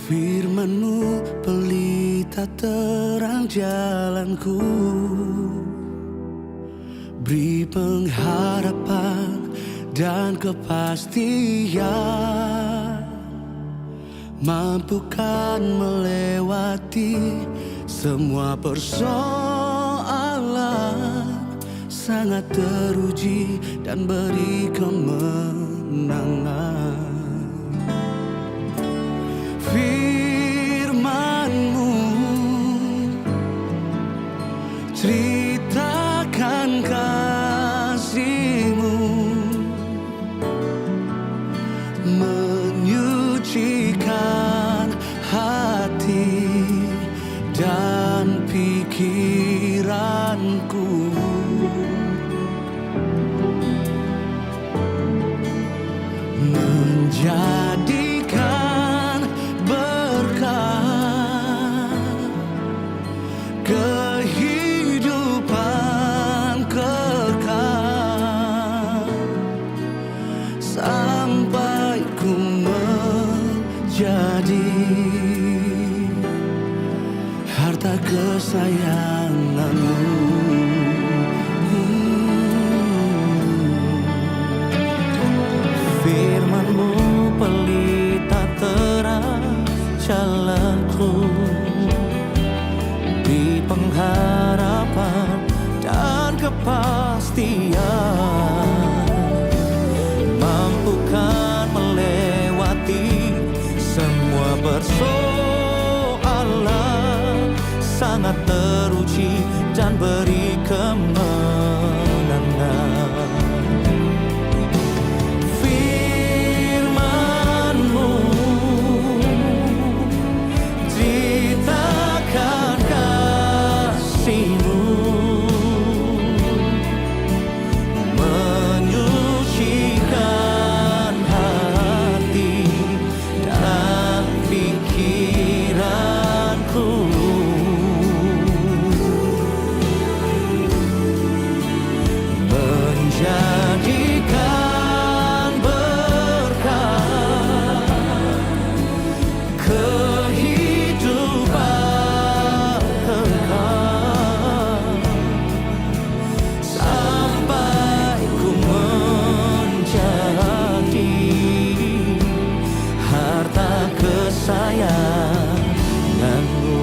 Firman-Mu pelita terang jalanku, beri pengharapan dan kepastian, mampukan melewati semua persoalan, sangat teruji dan beri kemenangan. Firman-Mu ceritakan kasih-Mu, menyucikan hati dan pikiranku. Menjadikan berkah kehidupan kekal, sampai ku menjadi harta kesayangan-Mu. Firman-Mu pelita terang jalanku, di pengharapan dan kepastian, mampukan melewati semua persoalan, sangat teruji dan beri kemenangan. Jadikan berkah kehidupan kekal, sampai ku menjadi harta kesayangan-Mu.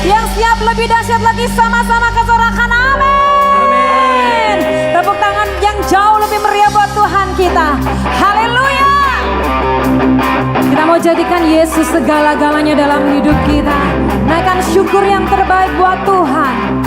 Yang siap lebih dahsyat lagi, sama-sama kesorakan amin. Tepuk tangan yang jauh lebih meriah buat Tuhan kita. Haleluya. Kita mau jadikan Yesus segala-galanya dalam hidup kita. Naikkan syukur yang terbaik buat Tuhan.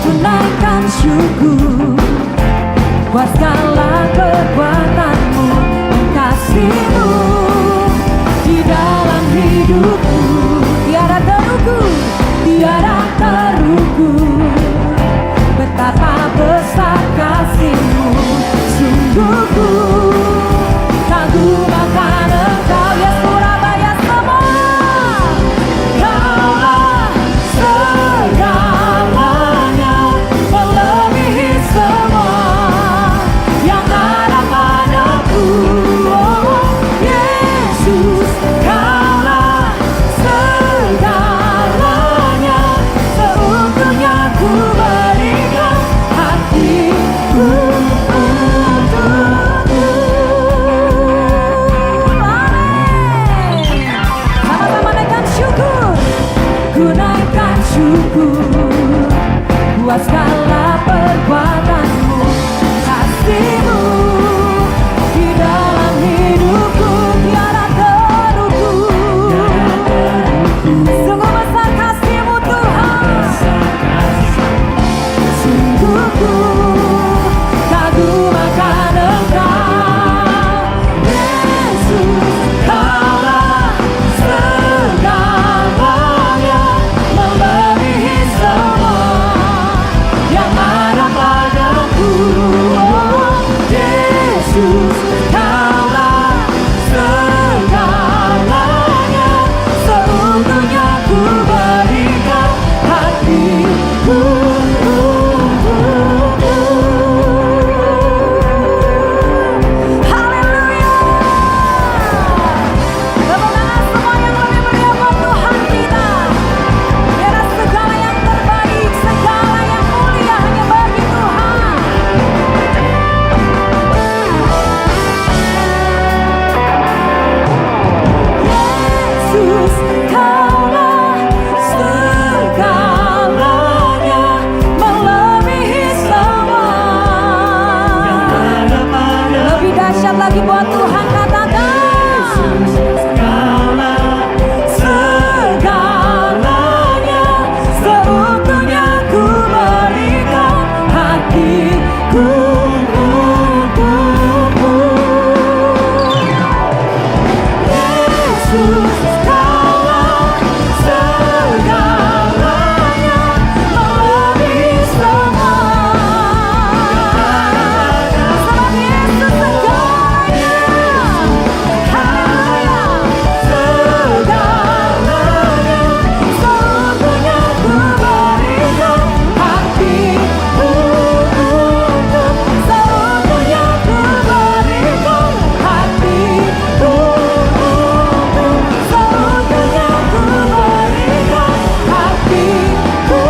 Tunaikan syukur buat segala kekuatan-Mu, kasih-Mu di dalam hidupku. Tiada terukur tiada terukur. Betapa besar kasih-Mu, sungguh ku kagum akan Engkau. Ya Surabaya semua, Kaulah segalanya, melebihi semua yang ada padaku. Oh Yesus, Kaulah segalanya, seutuhnya ku berikan hatiku untukmu. Amin. Sama-sama naikkan syukur, ku naikkan syukur buat segala perbuatan-Mu, kasih-Mu di dalam hidupku tiada terukur. Sungguh besar kasih-Mu Tuhan, sungguh ku kagum akan Engkau. Yesus, Kaulah segalanya, melebihi semua yang ada padaku. Oh Yesus, Kaulah segalanya, seutuhnya ku berikan hatiku untukmu. Haleluya. Tepuk tangan semua yang lebih meriah buat Tuhan kita. Biar segala yang terbaik, segala yang mulia hanya bagi Tuhan. Yesus, Kaulah segalanya, melebihi semua. Lebih dahsyat lagi buat Tuhan, katakan. Segalanya, seutuhnya ku berikan hatiku untukmu. Yesus, Kaulah segalanya, melebihi semua. Sebab Yesus segalanya. Haleluya. Segalanya, seutuhnya ku berikan hatiku untuk. Seutuhnya ku berikan hatiku untuk. Seutuhnya ku berikan hatiku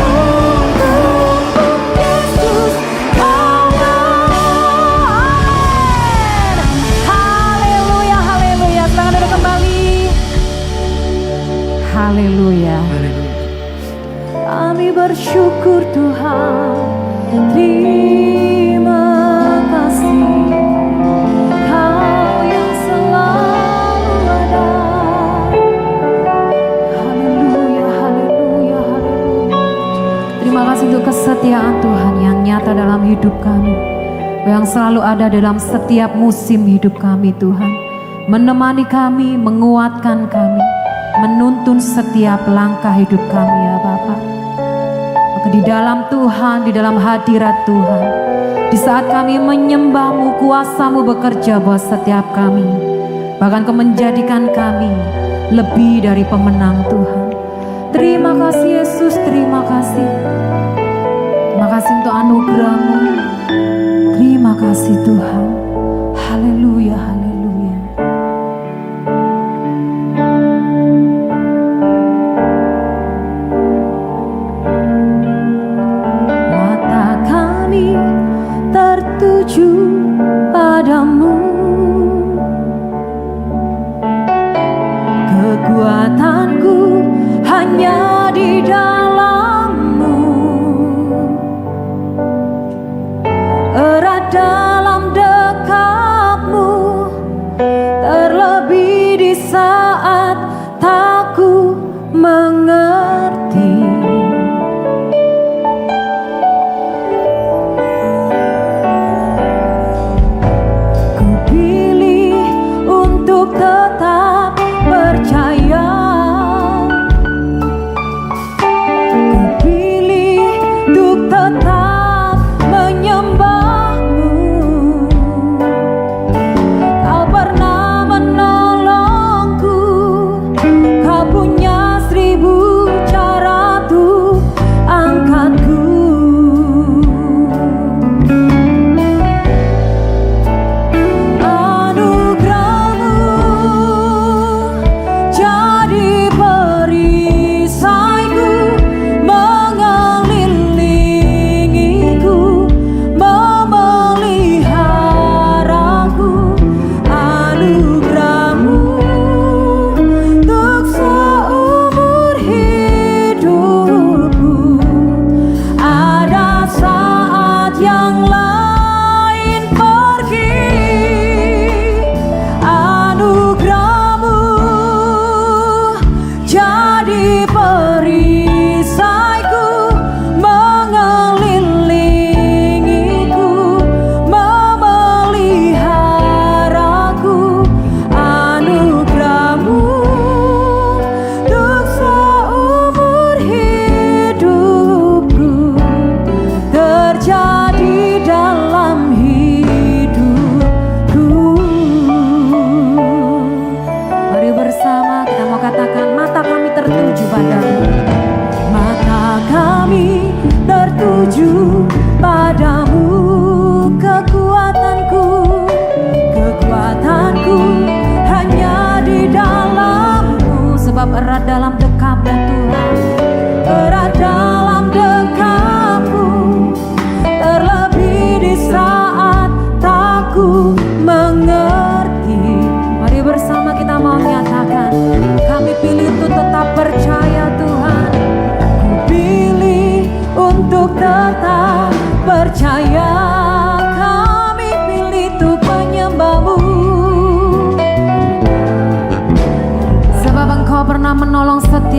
untuk Yesus, Kaulah. Haleluya, haleluya. Silakan duduk kembali. Haleluya. Kami bersyukur Tuhan, terima kasih Kau yang selalu ada. Haleluya, haleluya, haleluya. Terima kasih untuk kesetiaan Tuhan yang nyata dalam hidup kami, yang selalu ada dalam setiap musim hidup kami Tuhan. Menemani kami, menguatkan kami, menuntun setiap langkah hidup kami ya Bapak. Maka di dalam Tuhan, di dalam hadirat Tuhan, di saat kami menyembah-Mu, kuasa-Mu bekerja buat setiap kami. Bahkan Kau menjadikan kami lebih dari pemenang Tuhan. Terima kasih Yesus, terima kasih. Terima kasih untuk anugerah-Mu. Terima kasih Tuhan. Haleluya, haleluya. Mata kami tertuju padamu, kekuatanku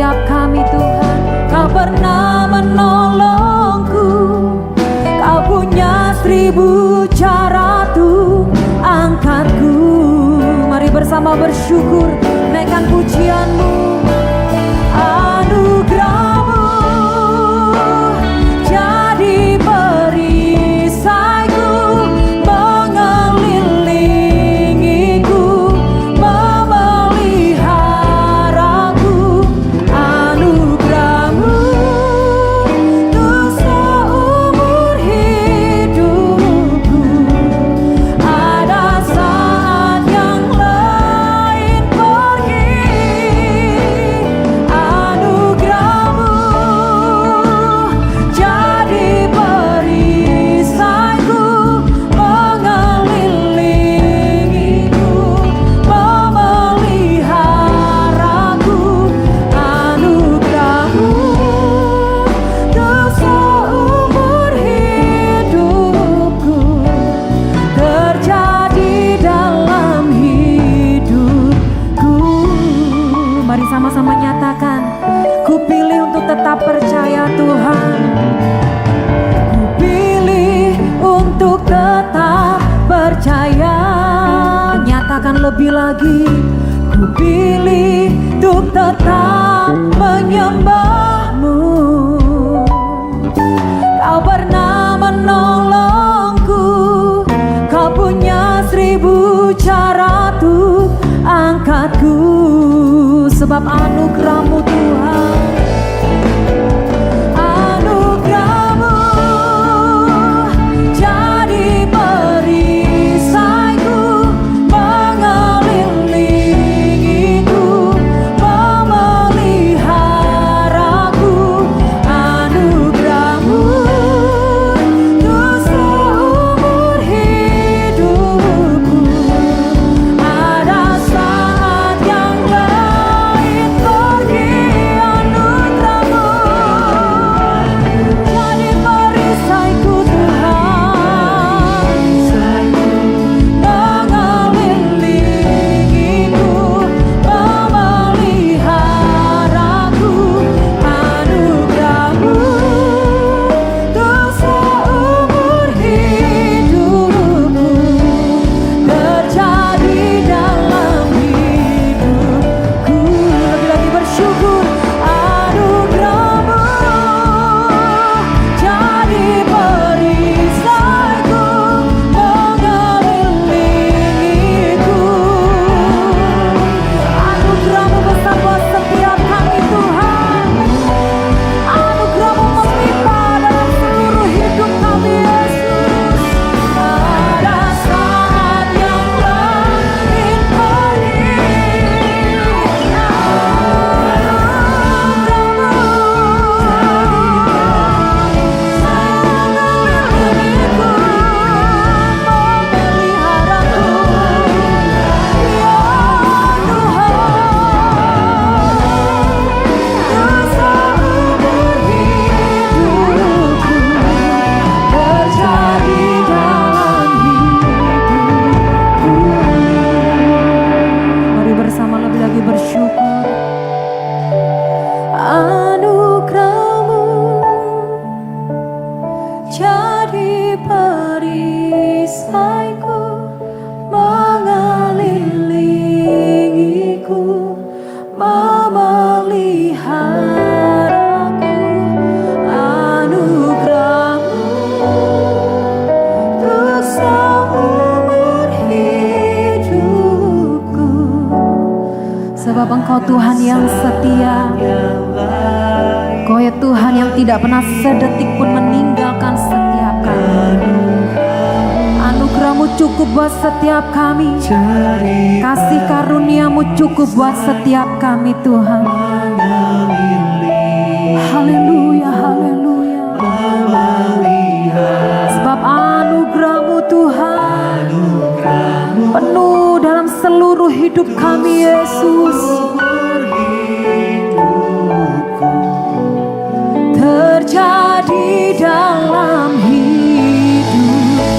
setiap kami Tuhan. Kau pernah menolongku, Kau punya 1000 cara tuh angkatku. Mari bersama bersyukur, naikkan pujianmu. Anugerahmu jadi perisaiku, mengelilingiku, memeliharaku. Anugerahmu untuk seumur hidupku. Ada saat yang lain pergi. Anugerahmu jadi perisaiku, mengelilingiku, memeliharaku. Anugerahmu untuk seumur hidupku, terjadi dalam hidupku. Mari sama-sama nyatakan, ku pilih untuk tetap percaya Tuhan. Ku pilih untuk tetap percaya. Nyatakan lebih lagi, ku pilih untuk tetap menyembah-Mu. Kau pernah menolongku, Kau punya 1000 cara tuh angkatku. Sebab anugerah-Mu Tuhan. Anugerahmu jadi perisaiku, mengelilingiku, memeliharaku. Anugerahmu untuk seumur hidupku. Ada saat yang lain pergi. Anugerahmu jadi perisaiku Tuhan, mengelilingiku, memeliharaku. Anugerahmu untuk seumur hidupku, terjadi dalam hidupku. Lagi-lagi bersyukur. Anugerahmu jadi perisaiku, mengelilingiku. Anugerahmu besar buat setiap kami Tuhan. Anugerahmu melimpah dalam seluruh hidup kami Yesus. Ada saat yang lain pergi. Mari bersama lebih lagi bersyukur. Anugerahmu jadi perisaiku, mengelilingiku, memeliharaku. Anugerahmu untuk seumur hidupku. Sebab Engkau Tuhan yang setia, Kau ya Tuhan yang tidak pernah sedetik pun meninggalkan setiap kami. Anugerah-Mu cukup buat setiap kami, kasih karunia-Mu cukup buat setiap kami Tuhan. Haleluya, haleluya. Sebab anugerah-Mu Tuhan penuh dalam seluruh hidup kami Yesus. Terjadi dalam hidupku.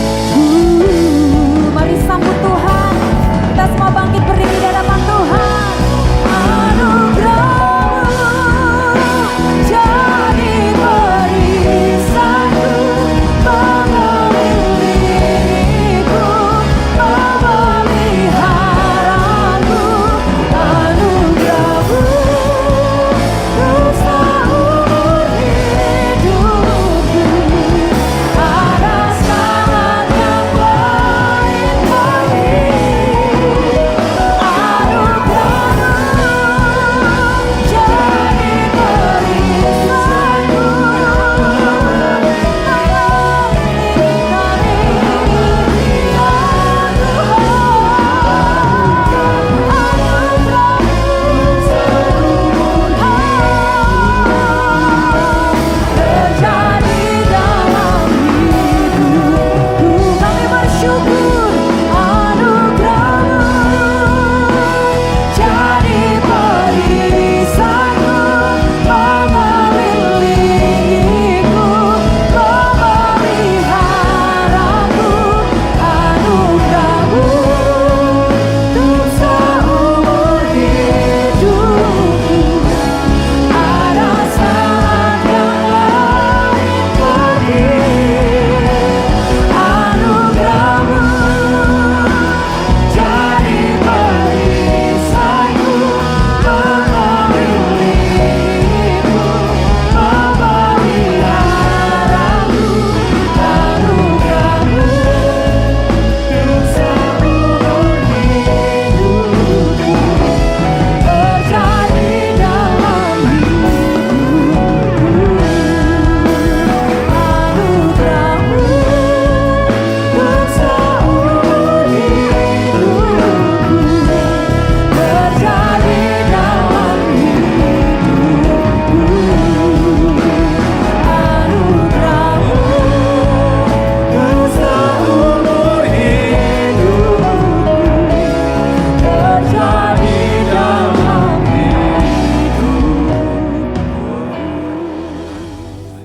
Mari sambut Tuhan. Kita semua bangkit berdiri di hadapan Tuhan. Anugerah-Mu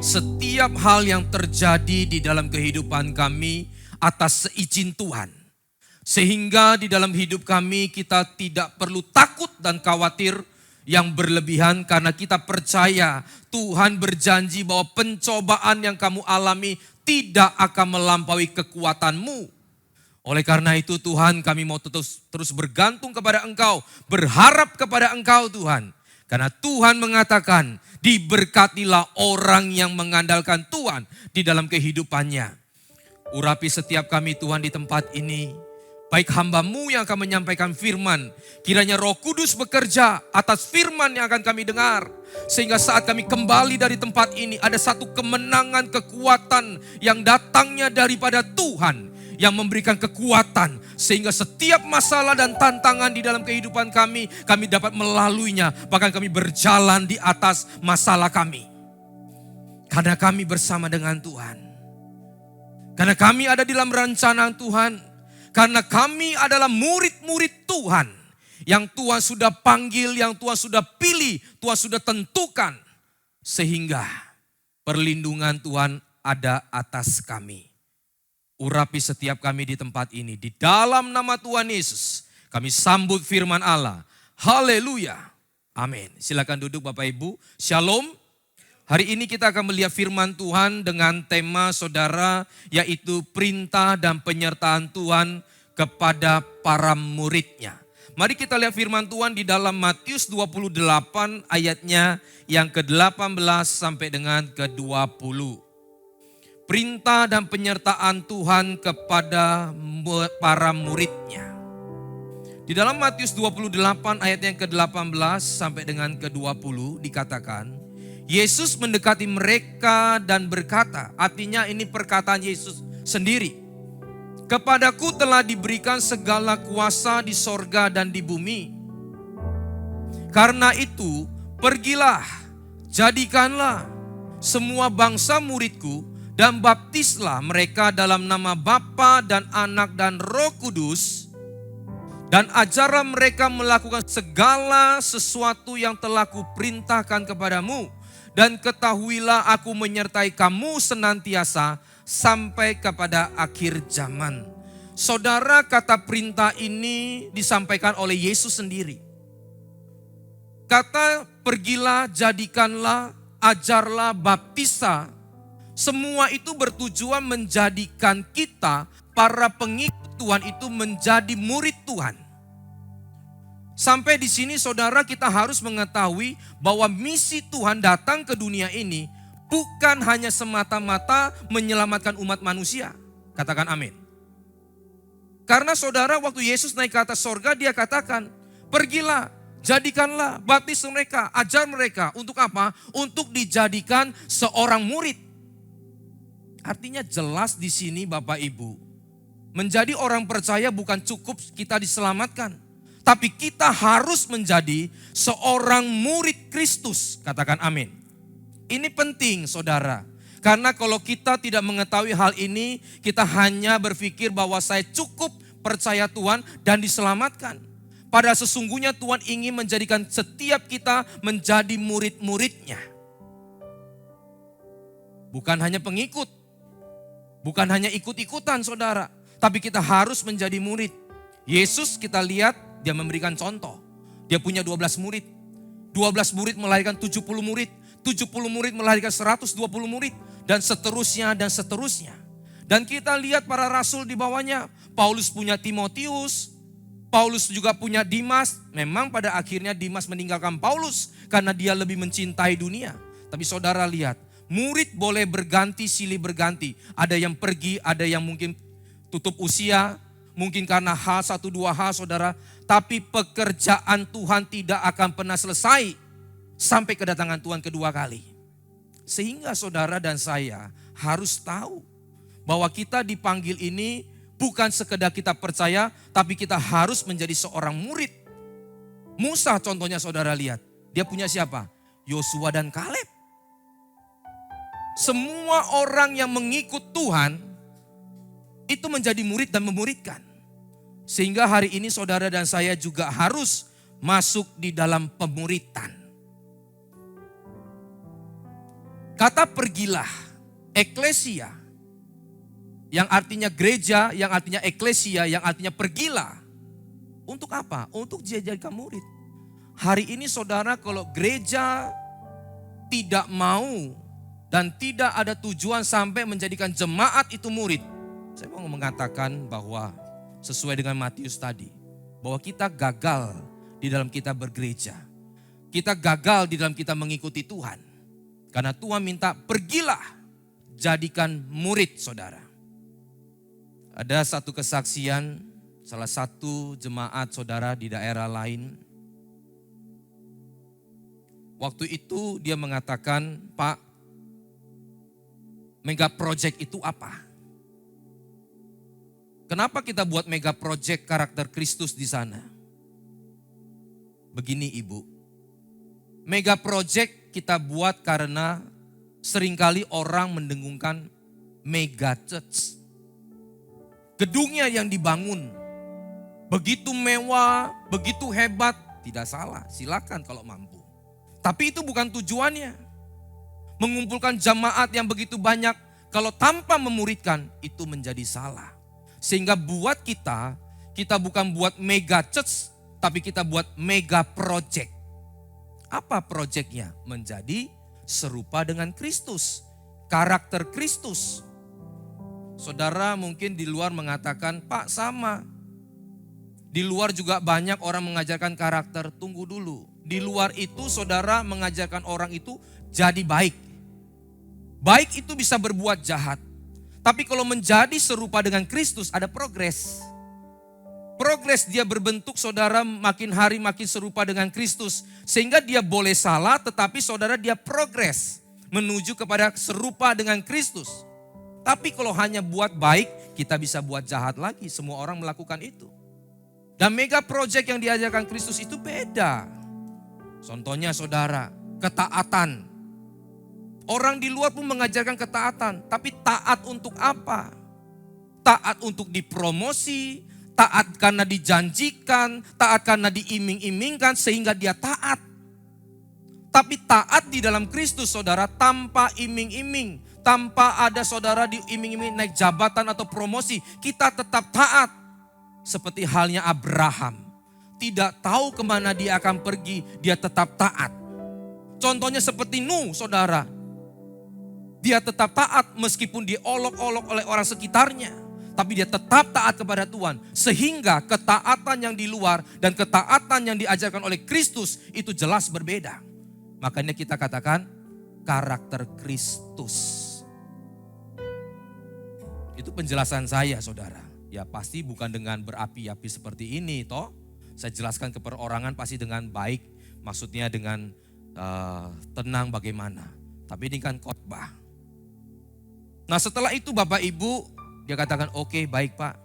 setiap hal yang terjadi di dalam kehidupan kami atas seizin Tuhan. Sehingga di dalam hidup kami kita tidak perlu takut dan khawatir yang berlebihan, karena kita percaya Tuhan berjanji bahwa pencobaan yang kamu alami tidak akan melampaui kekuatanmu. Oleh karena itu Tuhan, kami mau terus bergantung kepada Engkau, berharap kepada Engkau Tuhan. Karena Tuhan mengatakan, diberkatilah orang yang mengandalkan Tuhan di dalam kehidupannya. Urapi setiap kami Tuhan di tempat ini. Baik hamba-Mu yang akan menyampaikan firman, kiranya Roh Kudus bekerja atas firman yang akan kami dengar. Sehingga saat kami kembali dari tempat ini, ada satu kemenangan, kekuatan yang datangnya daripada Tuhan, yang memberikan kekuatan sehingga setiap masalah dan tantangan di dalam kehidupan kami dapat melaluinya, bahkan kami berjalan di atas masalah kami. Karena kami bersama dengan Tuhan. Karena kami ada di dalam rancangan Tuhan. Karena kami adalah murid-murid Tuhan yang Tuhan sudah panggil, yang Tuhan sudah pilih, Tuhan sudah tentukan, sehingga perlindungan Tuhan ada atas kami. Urapi setiap kami di tempat ini. Di dalam nama Tuhan Yesus, kami sambut firman Allah. Haleluya. Amin. Silakan duduk Bapak Ibu. Shalom. Hari ini kita akan melihat firman Tuhan dengan tema saudara, yaitu perintah dan penyertaan Tuhan kepada para muridnya. Mari kita lihat firman Tuhan di dalam Matius 28 ayatnya yang ke-18 sampai dengan ke-20. Perintah dan penyertaan Tuhan kepada para muridnya. Di dalam Matius 28 ayat yang ke-18 sampai dengan ke-20 dikatakan, Yesus mendekati mereka dan berkata, artinya ini perkataan Yesus sendiri. Kepadaku telah diberikan segala kuasa di sorga dan di bumi. Karena itu pergilah, jadikanlah semua bangsa muridku, dan baptislah mereka dalam nama Bapa dan Anak dan Roh Kudus. Dan ajarlah mereka melakukan segala sesuatu yang telah kuperintahkan kepadamu. Dan ketahuilah aku menyertai kamu senantiasa sampai kepada akhir zaman. Saudara, kata perintah ini disampaikan oleh Yesus sendiri. Kata pergilah, jadikanlah, ajarlah, baptislah. Semua itu bertujuan menjadikan kita, para pengikut Tuhan itu menjadi murid Tuhan. Sampai di sini saudara, kita harus mengetahui bahwa misi Tuhan datang ke dunia ini bukan hanya semata-mata menyelamatkan umat manusia. Katakan amin. Karena saudara, waktu Yesus naik ke atas sorga, dia katakan, pergilah, jadikanlah, baptis mereka, ajar mereka. Untuk apa? Untuk dijadikan seorang murid. Artinya jelas di sini Bapak Ibu, menjadi orang percaya bukan cukup kita diselamatkan, tapi kita harus menjadi seorang murid Kristus. Katakan amin. Ini penting saudara, karena kalau kita tidak mengetahui hal ini, kita hanya berpikir bahwa saya cukup percaya Tuhan dan diselamatkan. Padahal sesungguhnya Tuhan ingin menjadikan setiap kita menjadi murid-muridnya. Bukan hanya pengikut. Bukan hanya ikut-ikutan saudara, tapi kita harus menjadi murid. Yesus kita lihat dia memberikan contoh. Dia punya 12 murid. 12 murid melahirkan 70 murid. 70 murid melahirkan 120 murid. Dan seterusnya dan seterusnya. Dan kita lihat para rasul di bawahnya. Paulus punya Timotius. Paulus juga punya Dimas. Memang pada akhirnya Dimas meninggalkan Paulus karena dia lebih mencintai dunia. Tapi saudara lihat, murid boleh berganti, silih berganti. Ada yang pergi, ada yang mungkin tutup usia. Mungkin karena hal 1-2 hal saudara. Tapi pekerjaan Tuhan tidak akan pernah selesai sampai kedatangan Tuhan kedua kali. Sehingga saudara dan saya harus tahu bahwa kita dipanggil ini bukan sekedar kita percaya, tapi kita harus menjadi seorang murid. Musa contohnya saudara lihat. Dia punya siapa? Yosua dan Kaleb. Semua orang yang mengikut Tuhan itu menjadi murid dan memuridkan. Sehingga hari ini saudara dan saya juga harus masuk di dalam pemuridan. Kata pergilah, eklesia, yang artinya gereja, yang artinya eklesia, yang artinya pergilah. Untuk apa? Untuk dijadikan murid. Hari ini saudara, kalau gereja tidak mau dan tidak ada tujuan sampai menjadikan jemaat itu murid, saya mau mengatakan bahwa sesuai dengan Matius tadi, bahwa kita gagal di dalam kita bergereja. Kita gagal di dalam kita mengikuti Tuhan. Karena Tuhan minta pergilah, jadikan murid saudara. Ada satu kesaksian, salah satu jemaat saudara di daerah lain. Waktu itu dia mengatakan, Pak, mega project itu apa? Kenapa kita buat mega project karakter Kristus di sana? Begini Ibu, mega project kita buat karena seringkali orang mendengungkan mega church. Gedungnya yang dibangun begitu mewah, begitu hebat, tidak salah, silakan kalau mampu. Tapi itu bukan tujuannya. Mengumpulkan jamaat yang begitu banyak, kalau tanpa memuridkan, itu menjadi salah. Sehingga buat kita bukan buat mega church, tapi kita buat mega project. Apa projectnya? Menjadi serupa dengan Kristus, karakter Kristus. Saudara mungkin di luar mengatakan, Pak sama. Di luar juga banyak orang mengajarkan karakter, tunggu dulu. Di luar itu saudara mengajarkan orang itu jadi baik. Baik itu bisa berbuat jahat. Tapi kalau menjadi serupa dengan Kristus ada progres. Progres dia berbentuk saudara makin hari makin serupa dengan Kristus. Sehingga dia boleh salah tetapi saudara dia progres. Menuju kepada serupa dengan Kristus. Tapi kalau hanya buat baik kita bisa buat jahat lagi. Semua orang melakukan itu. Dan mega project yang diajarkan Kristus itu beda. Contohnya saudara, ketaatan. Orang di luar pun mengajarkan ketaatan, tapi taat untuk apa? Taat untuk dipromosi, taat karena dijanjikan, taat karena diiming-imingkan sehingga dia taat. Tapi taat di dalam Kristus saudara tanpa iming-iming, tanpa ada saudara diiming-iming naik jabatan atau promosi, kita tetap taat. Seperti halnya Abraham. Tidak tahu kemana dia akan pergi, dia tetap taat. Contohnya seperti Nuh, saudara. Dia tetap taat meskipun diolok-olok oleh orang sekitarnya. Tapi dia tetap taat kepada Tuhan. Sehingga ketaatan yang di luar dan ketaatan yang diajarkan oleh Kristus itu jelas berbeda. Makanya kita katakan karakter Kristus. Itu penjelasan saya, saudara. Ya pasti bukan dengan berapi-api seperti ini, toh. Saya jelaskan ke perorangan pasti dengan baik, maksudnya dengan tenang bagaimana. Tapi ini kan khotbah. Nah setelah itu Bapak Ibu, dia katakan oke, baik Pak.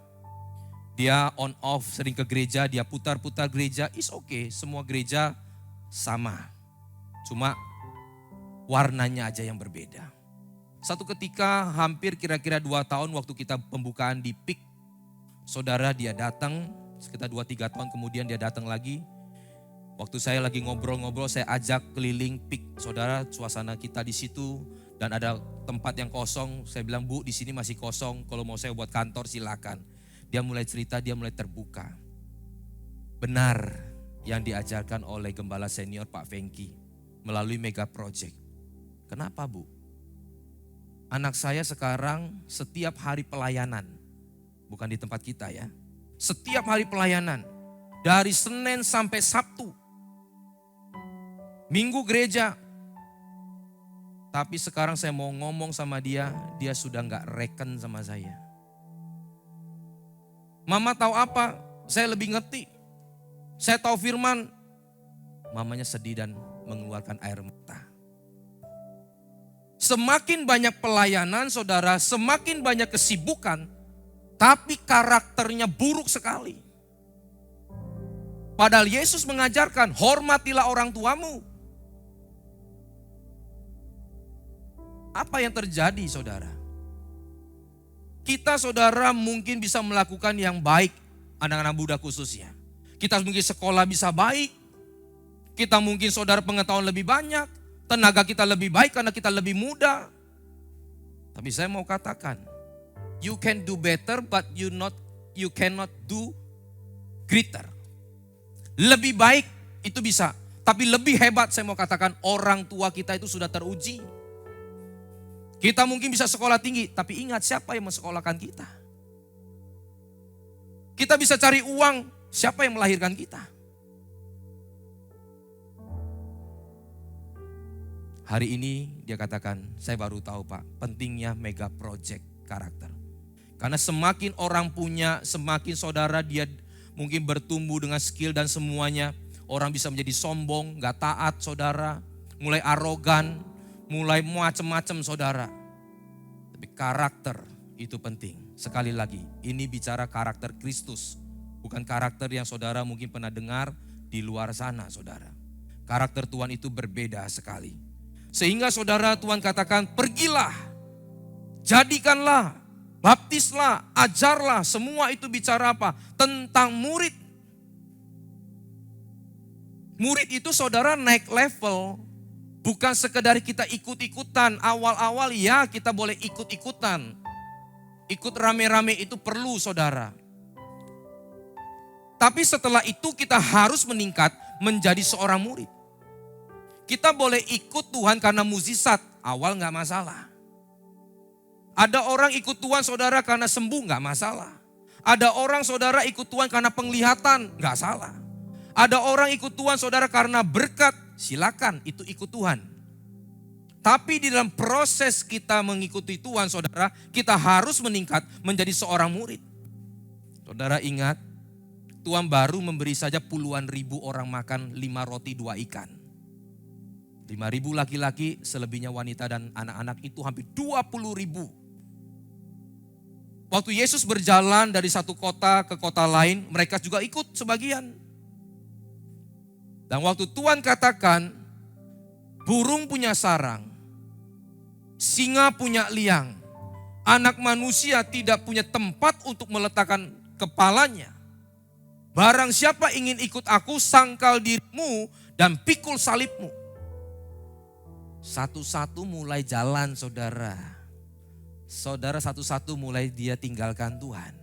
Dia on off sering ke gereja, dia putar-putar gereja, is oke, semua gereja sama. Cuma warnanya aja yang berbeda. Satu ketika hampir kira-kira 2 tahun waktu kita pembukaan di PIK, saudara dia datang, sekitar 2-3 tahun kemudian dia datang lagi. Waktu saya lagi ngobrol-ngobrol, saya ajak keliling PIK, saudara, suasana kita di situ dan ada tempat yang kosong. Saya bilang, Bu, di sini masih kosong, kalau mau saya buat kantor silakan. Dia mulai cerita, dia mulai terbuka. Benar yang diajarkan oleh Gembala Senior Pak Fengki melalui Mega Project. Kenapa, Bu? Anak saya sekarang setiap hari pelayanan, bukan di tempat kita ya. Setiap hari pelayanan, dari Senin sampai Sabtu. Minggu gereja. Tapi sekarang saya mau ngomong sama dia, dia sudah gak reken sama saya. Mama tahu apa? Saya lebih ngerti. Saya tahu firman. Mamanya sedih dan mengeluarkan air mata. Semakin banyak pelayanan saudara, semakin banyak kesibukan. Tapi karakternya buruk sekali. Padahal Yesus mengajarkan, hormatilah orang tuamu. Apa yang terjadi saudara? Kita saudara mungkin bisa melakukan yang baik, anak-anak muda khususnya. Kita mungkin sekolah bisa baik. Kita mungkin saudara pengetahuan lebih banyak. tenaga kita lebih baik karena kita lebih muda. Tapi saya mau katakan, you can do better but you cannot do greater. Lebih baik itu bisa, tapi lebih hebat saya mau katakan orang tua kita itu sudah teruji. Kita mungkin bisa sekolah tinggi, tapi ingat siapa yang mensekolahkan kita. Kita bisa cari uang, siapa yang melahirkan kita. Hari ini dia katakan, saya baru tahu Pak, pentingnya mega project karakter. Karena semakin orang punya, semakin saudara dia mungkin bertumbuh dengan skill dan semuanya. Orang bisa menjadi sombong, gak taat saudara, mulai arogan, mulai macam-macam saudara. Tapi karakter itu penting. Sekali lagi, ini bicara karakter Kristus. Bukan karakter yang saudara mungkin pernah dengar di luar sana saudara. Karakter Tuhan itu berbeda sekali. Sehingga saudara Tuhan katakan, pergilah, jadikanlah, baptislah, ajarlah. Semua itu bicara apa? Tentang murid. Murid itu saudara naik level. Bukan sekedar kita ikut-ikutan. Awal-awal ya kita boleh ikut-ikutan. Ikut rame-rame itu perlu saudara. Tapi setelah itu kita harus meningkat menjadi seorang murid. Kita boleh ikut Tuhan karena mukjizat, awal gak masalah. Ada orang ikut Tuhan saudara karena sembuh gak masalah. Ada orang saudara ikut Tuhan karena penglihatan, gak salah. Ada orang ikut Tuhan saudara karena berkat, silakan itu ikut Tuhan. Tapi di dalam proses kita mengikuti Tuhan saudara, kita harus meningkat menjadi seorang murid. Saudara ingat, Tuhan baru memberi saja puluhan ribu orang makan 5 roti 2 ikan. 5.000 laki-laki, selebihnya wanita dan anak-anak itu hampir 20.000. Waktu Yesus berjalan dari satu kota ke kota lain, mereka juga ikut sebagian. Dan waktu Tuhan katakan, burung punya sarang, singa punya liang, anak manusia tidak punya tempat untuk meletakkan kepalanya. Barang siapa ingin ikut aku, sangkal dirimu dan pikul salibmu. Satu-satu mulai jalan saudara. Saudara satu-satu mulai dia tinggalkan Tuhan.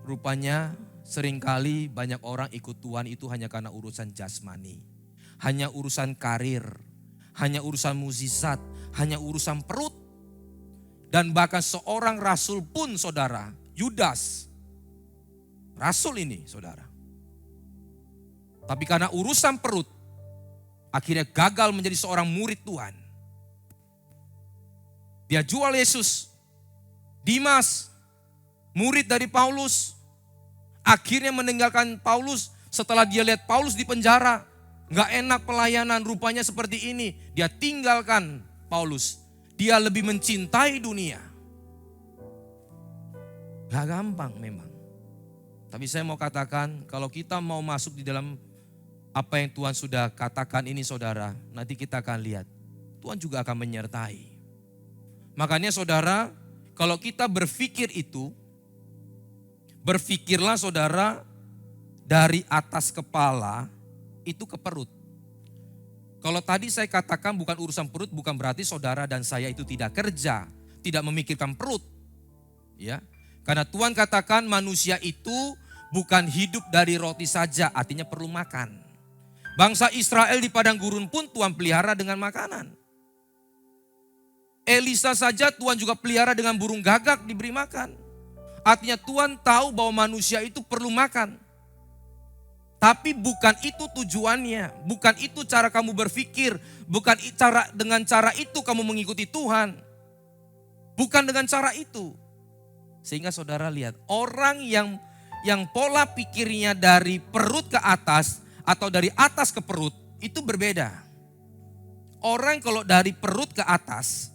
Rupanya seringkali banyak orang ikut Tuhan itu hanya karena urusan jasmani. Hanya urusan karir, hanya urusan mukjizat, hanya urusan perut. Dan bahkan seorang rasul pun saudara, Yudas. Rasul ini saudara. Tapi karena urusan perut, akhirnya gagal menjadi seorang murid Tuhan. Dia jual Yesus. Dimas, murid dari Paulus, akhirnya meninggalkan Paulus setelah dia lihat Paulus di penjara. Gak enak pelayanan, rupanya seperti ini. Dia tinggalkan Paulus. Dia lebih mencintai dunia. Gak gampang memang. Tapi saya mau katakan, kalau kita mau masuk di dalam apa yang Tuhan sudah katakan ini saudara, nanti kita akan lihat. Tuhan juga akan menyertai. Makanya saudara, kalau kita berpikir itu, berpikirlah saudara dari atas kepala itu ke perut. Kalau tadi saya katakan bukan urusan perut, bukan berarti saudara dan saya itu tidak kerja, tidak memikirkan perut. Ya, karena Tuhan katakan manusia itu bukan hidup dari roti saja, artinya perlu makan. Bangsa Israel di padang gurun pun Tuhan pelihara dengan makanan. Elisa saja Tuhan juga pelihara dengan burung gagak diberi makan. Artinya Tuhan tahu bahwa manusia itu perlu makan. Tapi bukan itu tujuannya, bukan itu cara kamu berpikir, bukan dengan cara itu kamu mengikuti Tuhan. Bukan dengan cara itu. Sehingga saudara lihat, orang yang pola pikirnya dari perut ke atas atau dari atas ke perut itu berbeda. Orang kalau dari perut ke atas,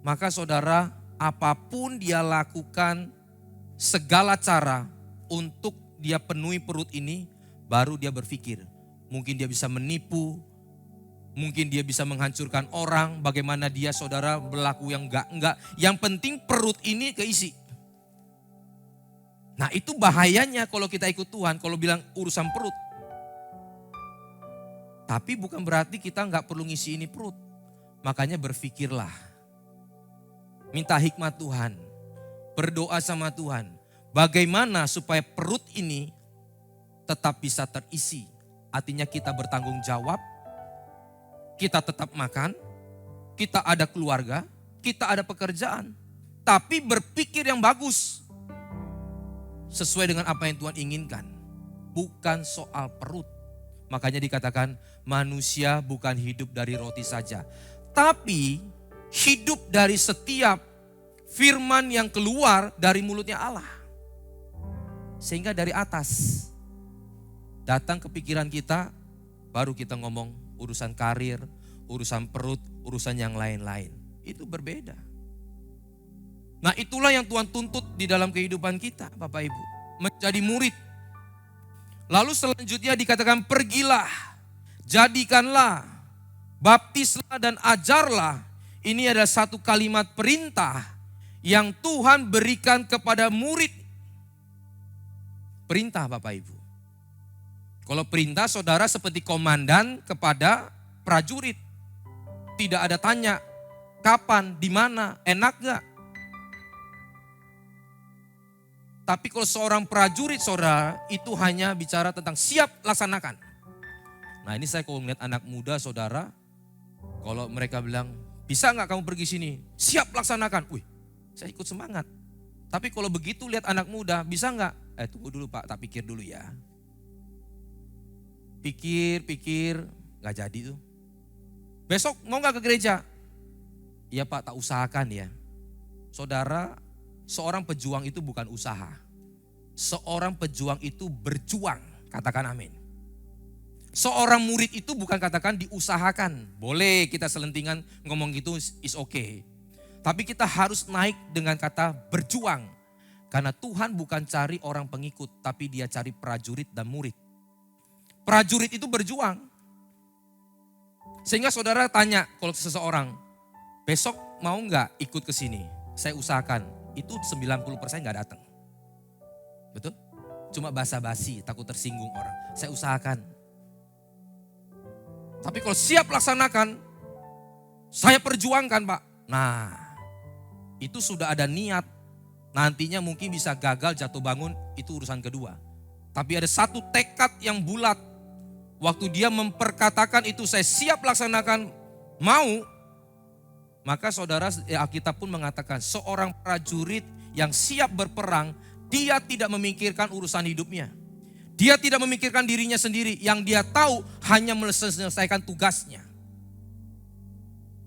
maka saudara apapun dia lakukan segala cara untuk dia penuhi perut ini, baru dia berpikir. Mungkin dia bisa menipu, mungkin dia bisa menghancurkan orang, bagaimana dia saudara berlaku yang enggak. Yang penting perut ini keisi. Nah itu bahayanya kalau kita ikut Tuhan, kalau bilang urusan perut. Tapi bukan berarti kita nggak perlu ngisi ini perut. Makanya berpikirlah. Minta hikmat Tuhan. Berdoa sama Tuhan. Bagaimana supaya perut ini tetap bisa terisi. Artinya kita bertanggung jawab. Kita tetap makan. Kita ada keluarga. Kita ada pekerjaan. Tapi berpikir yang bagus. Sesuai dengan apa yang Tuhan inginkan. Bukan soal perut. Makanya dikatakan manusia bukan hidup dari roti saja. Tapi hidup dari setiap firman yang keluar dari mulutnya Allah. Sehingga dari atas datang ke pikiran kita, baru kita ngomong urusan karir, urusan perut, urusan yang lain-lain. Itu berbeda. Nah itulah yang Tuhan tuntut di dalam kehidupan kita Bapak Ibu. Menjadi murid. Lalu selanjutnya dikatakan pergilah, jadikanlah, baptislah dan ajarlah. Ini adalah satu kalimat perintah yang Tuhan berikan kepada murid. Perintah Bapak Ibu. Kalau perintah saudara seperti komandan kepada prajurit. Tidak ada tanya kapan, di mana, enak gak? Tapi kalau seorang prajurit saudara itu hanya bicara tentang siap laksanakan. Nah ini saya kalau melihat anak muda saudara, kalau mereka bilang bisa gak kamu pergi sini? Siap laksanakan. Wih saya ikut semangat. Tapi kalau begitu lihat anak muda bisa gak? Tunggu dulu Pak, tak pikir dulu ya. Pikir, gak jadi tuh. Besok mau gak ke gereja? Iya Pak, tak usahakan ya. Saudara, seorang pejuang itu bukan usaha. Seorang pejuang itu berjuang, katakan amin. Seorang murid itu bukan katakan diusahakan. Boleh kita selentingan ngomong gitu is okay. Tapi kita harus naik dengan kata berjuang. Karena Tuhan bukan cari orang pengikut, tapi dia cari prajurit dan murid. Prajurit itu berjuang. Sehingga saudara tanya kalau seseorang, besok mau nggak ikut ke sini? Saya usahakan, itu 90% nggak datang. Betul? Cuma basa-basi, takut tersinggung orang. Saya usahakan. Tapi kalau siap laksanakan, saya perjuangkan Pak. Nah, itu sudah ada niat. Nantinya mungkin bisa gagal jatuh bangun, itu urusan kedua. Tapi ada satu tekad yang bulat. Waktu dia memperkatakan itu saya siap laksanakan, mau. Maka saudara Alkitab pun mengatakan seorang prajurit yang siap berperang, dia tidak memikirkan urusan hidupnya. Dia tidak memikirkan dirinya sendiri, yang dia tahu hanya menyelesaikan tugasnya.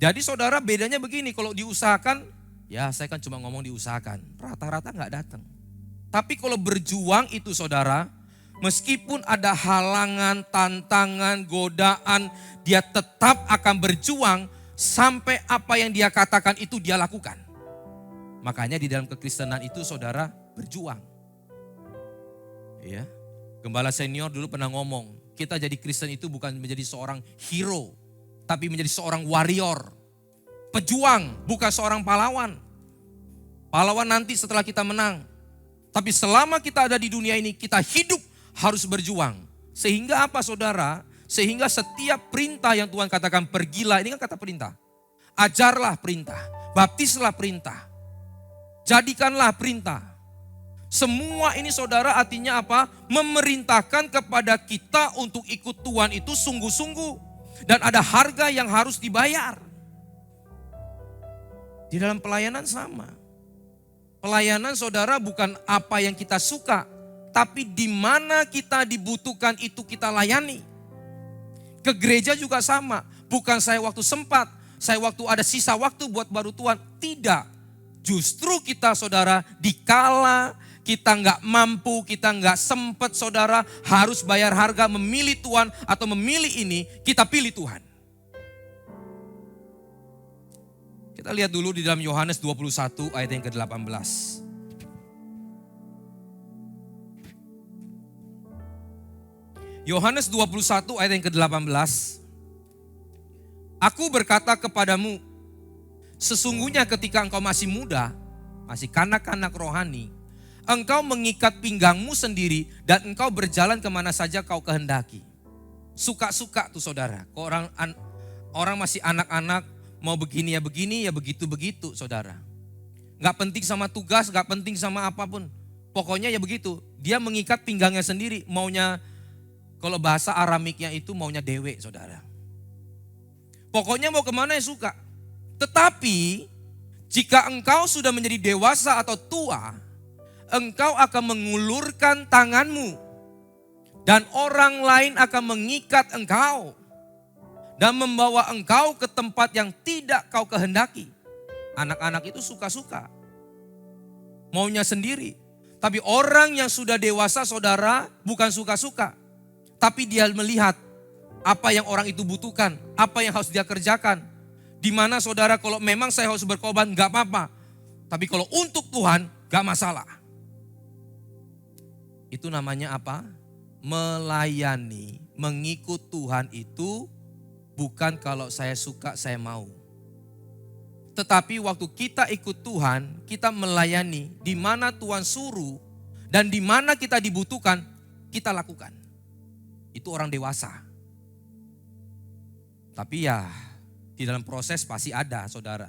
Jadi saudara bedanya begini, kalau diusahakan, ya saya kan cuma ngomong diusahakan, rata-rata gak datang. Tapi kalau berjuang itu saudara, meskipun ada halangan, tantangan, godaan, dia tetap akan berjuang sampai apa yang dia katakan itu dia lakukan. Makanya di dalam kekristenan itu saudara berjuang. Ya. Gembala senior dulu pernah ngomong, kita jadi Kristen itu bukan menjadi seorang hero, tapi menjadi seorang warrior. Pejuang, bukan seorang pahlawan. Pahlawan nanti setelah kita menang. Tapi selama kita ada di dunia ini, kita hidup harus berjuang. Sehingga apa saudara? Sehingga setiap perintah yang Tuhan katakan pergilah, ini kan kata perintah. Ajarlah perintah, baptislah perintah, jadikanlah perintah. Semua ini saudara artinya apa? Memerintahkan kepada kita untuk ikut Tuhan itu sungguh-sungguh. Dan ada harga yang harus dibayar. Di dalam pelayanan sama. Pelayanan saudara bukan apa yang kita suka. Tapi di mana kita dibutuhkan itu kita layani. Ke gereja juga sama. Bukan saya waktu sempat. Saya waktu ada sisa waktu buat baru Tuhan. Tidak. Justru kita saudara dikala kita nggak mampu, kita nggak sempat saudara harus bayar harga memilih Tuhan atau memilih ini, kita pilih Tuhan. Kita lihat dulu di dalam Yohanes 21 ayat yang ke-18. Yohanes 21 ayat yang ke-18. Aku berkata kepadamu, sesungguhnya ketika engkau masih muda, masih kanak-kanak rohani, engkau mengikat pinggangmu sendiri dan engkau berjalan kemana saja kau kehendaki. Suka-suka tuh saudara. Orang masih anak-anak mau begini ya begitu-begitu saudara. Gak penting sama tugas, gak penting sama apapun. Pokoknya ya begitu. Dia mengikat pinggangnya sendiri. Maunya, kalau bahasa Aramiknya itu maunya dewe saudara. Pokoknya mau kemana ya suka. Tetapi jika engkau sudah menjadi dewasa atau tua, engkau akan mengulurkan tanganmu. Dan orang lain akan mengikat engkau. Dan membawa engkau ke tempat yang tidak kau kehendaki. Anak-anak itu suka-suka. Maunya sendiri. Tapi orang yang sudah dewasa saudara bukan suka-suka. Tapi dia melihat apa yang orang itu butuhkan. Apa yang harus dia kerjakan. Dimana saudara kalau memang saya harus berkorban gak apa-apa. Tapi kalau untuk Tuhan gak masalah. Itu namanya apa? Melayani, mengikut Tuhan itu bukan kalau saya suka saya mau. Tetapi waktu kita ikut Tuhan, kita melayani di mana Tuhan suruh dan di mana kita dibutuhkan, kita lakukan. Itu orang dewasa. Tapi ya di dalam proses pasti ada saudara.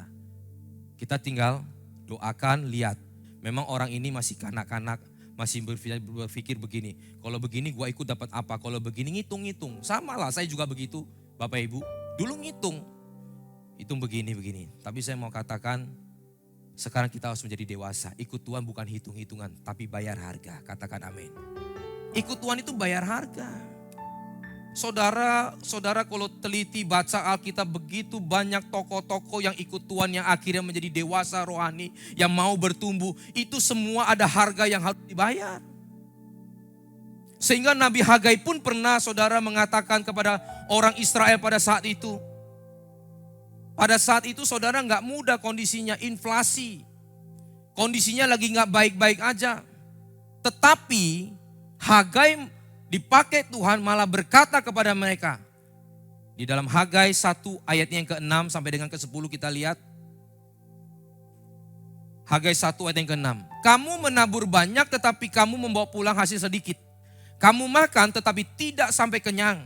Kita tinggal doakan, lihat. Memang orang ini masih kanak-kanak, masih berpikir begini. Kalau begini gua ikut dapat apa, kalau begini ngitung-ngitung. Sama lah saya juga begitu Bapak Ibu. Dulu ngitung begini. Tapi saya mau katakan sekarang kita harus menjadi dewasa. Ikut Tuhan bukan hitung-hitungan tapi bayar harga. Katakan amin. Ikut Tuhan itu bayar harga. Saudara kalau teliti baca Alkitab begitu banyak tokoh-tokoh yang ikut Tuhan yang akhirnya menjadi dewasa rohani. Yang mau bertumbuh. Itu semua ada harga yang harus dibayar. Sehingga Nabi Hagai pun pernah saudara mengatakan kepada orang Israel pada saat itu. Pada saat itu saudara gak mudah kondisinya, inflasi. Kondisinya lagi gak baik-baik aja. Tetapi Hagai dipakai Tuhan malah berkata kepada mereka. Di dalam Hagai 1 ayatnya yang ke-6 sampai dengan ke-10 kita lihat. Hagai 1 ayat yang ke-6. Kamu menabur banyak tetapi kamu membawa pulang hasil sedikit. Kamu makan tetapi tidak sampai kenyang.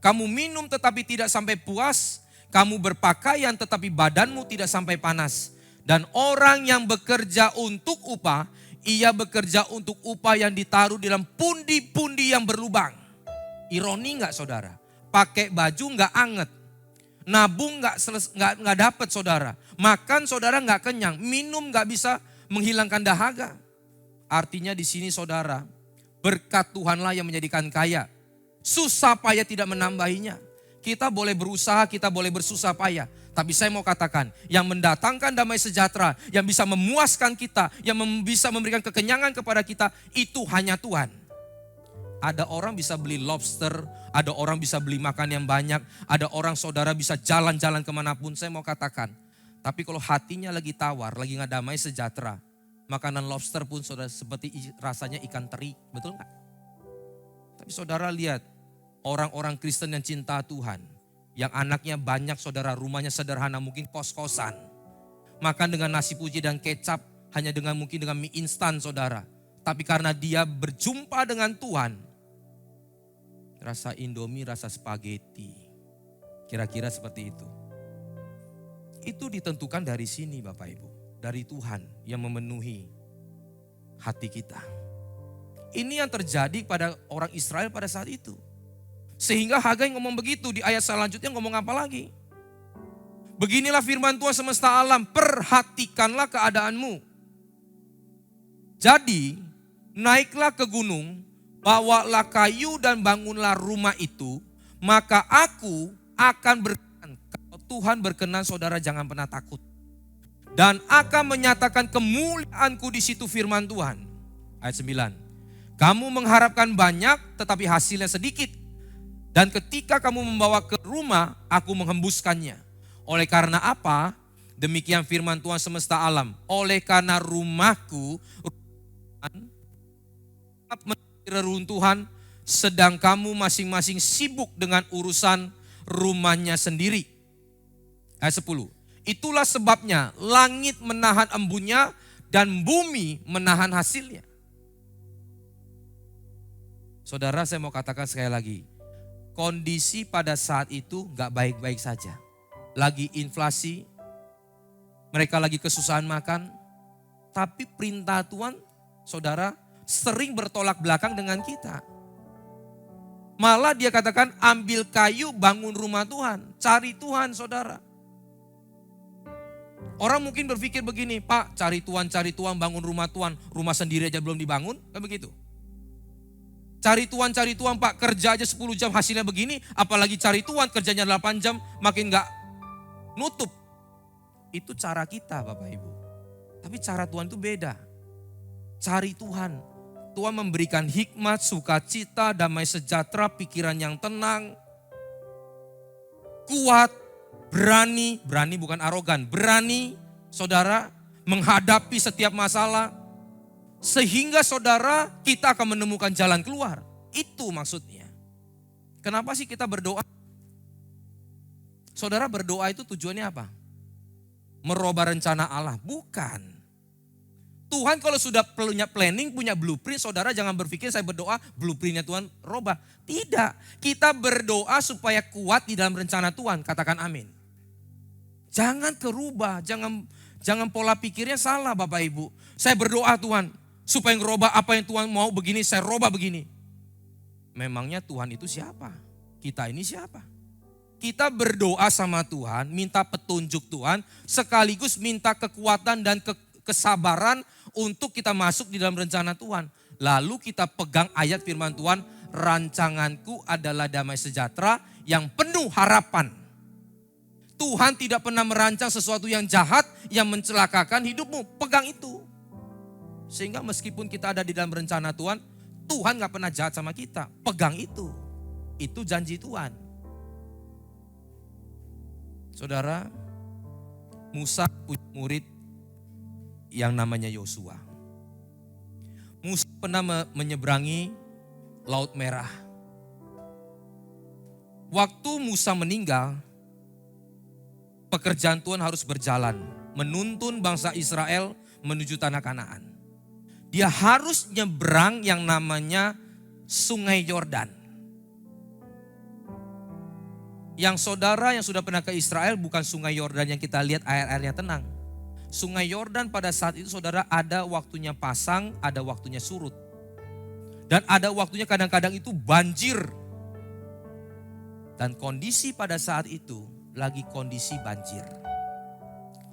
Kamu minum tetapi tidak sampai puas. Kamu berpakaian tetapi badanmu tidak sampai panas. Dan orang yang bekerja untuk upah, ia bekerja untuk upah yang ditaruh di dalam pundi-pundi yang berlubang. Ironi gak saudara? Pakai baju gak anget. Nabung gak dapat saudara. Makan saudara gak kenyang. Minum gak bisa menghilangkan dahaga. Artinya di sini saudara, berkat Tuhanlah yang menjadikan kaya. Susah payah tidak menambahinya. Kita boleh berusaha, kita boleh bersusah payah. Tapi saya mau katakan, yang mendatangkan damai sejahtera, yang bisa memuaskan kita, yang bisa memberikan kekenyangan kepada kita, itu hanya Tuhan. Ada orang bisa beli lobster, ada orang bisa beli makan yang banyak, ada orang saudara bisa jalan-jalan kemanapun. Saya mau katakan, tapi kalau hatinya lagi tawar, lagi gak damai sejahtera, makanan lobster pun saudara seperti rasanya ikan teri, betul gak? Tapi saudara lihat, orang-orang Kristen yang cinta Tuhan, yang anaknya banyak saudara, rumahnya sederhana, mungkin kos-kosan. Makan dengan nasi puji dan kecap, hanya dengan mungkin dengan mie instan saudara. Tapi karena dia berjumpa dengan Tuhan, rasa Indomie, rasa spaghetti. Kira-kira seperti itu. Itu ditentukan dari sini Bapak Ibu. Dari Tuhan yang memenuhi hati kita. Ini yang terjadi pada orang Israel pada saat itu. Sehingga Hagai ngomong begitu, di ayat selanjutnya ngomong apa lagi? Beginilah firman Tuhan semesta alam, perhatikanlah keadaanmu. Jadi naiklah ke gunung, bawalah kayu dan bangunlah rumah itu, maka aku akan berkenan. Kalau Tuhan berkenan saudara jangan pernah takut. Dan akan menyatakan kemuliaanku di situ firman Tuhan. Ayat 9. Kamu mengharapkan banyak tetapi hasilnya sedikit. Dan ketika kamu membawa ke rumah, aku menghembuskannya. Oleh karena apa? Demikian firman Tuhan semesta alam. Oleh karena rumahku reruntuhan, sedang kamu masing-masing sibuk dengan urusan rumahnya sendiri. Ayat 10. Itulah sebabnya langit menahan embunnya dan bumi menahan hasilnya. Saudara, saya mau katakan sekali lagi. kondisi pada saat itu gak baik-baik saja. Lagi inflasi, mereka lagi kesusahan makan. Tapi perintah Tuhan, saudara, sering bertolak belakang dengan kita. Malah dia katakan ambil kayu bangun rumah Tuhan. Cari Tuhan saudara. Orang mungkin berpikir begini, Pak cari Tuhan bangun rumah Tuhan. Rumah sendiri aja belum dibangun, kan begitu. Cari Tuhan Pak, kerja aja 10 jam hasilnya begini. Apalagi cari Tuhan kerjanya 8 jam makin gak nutup. Itu cara kita Bapak Ibu. Tapi cara Tuhan itu beda. Cari Tuhan. Tuhan memberikan hikmat, sukacita, damai sejahtera, pikiran yang tenang. Kuat, berani bukan arogan. Berani saudara menghadapi setiap masalah. Sehingga saudara kita akan menemukan jalan keluar. Itu maksudnya. Kenapa sih kita berdoa? Saudara berdoa itu tujuannya apa? Merubah rencana Allah? Bukan. Tuhan kalau sudah punya planning, punya blueprint, saudara jangan berpikir saya berdoa blueprintnya Tuhan robah. Tidak, kita berdoa supaya kuat di dalam rencana Tuhan, katakan amin. Jangan kerubah, jangan pola pikirnya salah Bapak Ibu. Saya berdoa Tuhan, supaya ngerubah apa yang Tuhan mau begini, saya robah begini. Memangnya Tuhan itu siapa? Kita ini siapa? Kita berdoa sama Tuhan, minta petunjuk Tuhan, sekaligus minta kekuatan dan kesabaran untuk kita masuk di dalam rencana Tuhan. Lalu kita pegang ayat firman Tuhan, rancanganku adalah damai sejahtera yang penuh harapan. Tuhan tidak pernah merancang sesuatu yang jahat, yang mencelakakan hidupmu. Pegang itu. Sehingga meskipun kita ada di dalam rencana Tuhan, Tuhan gak pernah jahat sama kita. Pegang itu. Itu janji Tuhan. Saudara, Musa punya murid yang namanya Yosua. Musa pernah menyeberangi Laut Merah. Waktu Musa meninggal, pekerjaan Tuhan harus berjalan. Menuntun bangsa Israel menuju tanah Kanaan. Dia harus nyebrang yang namanya Sungai Yordan. Yang saudara yang sudah pernah ke Israel bukan Sungai Yordan yang kita lihat air-airnya tenang. Sungai Yordan pada saat itu saudara ada waktunya pasang, ada waktunya surut. Dan ada waktunya kadang-kadang itu banjir. Dan kondisi pada saat itu lagi kondisi banjir.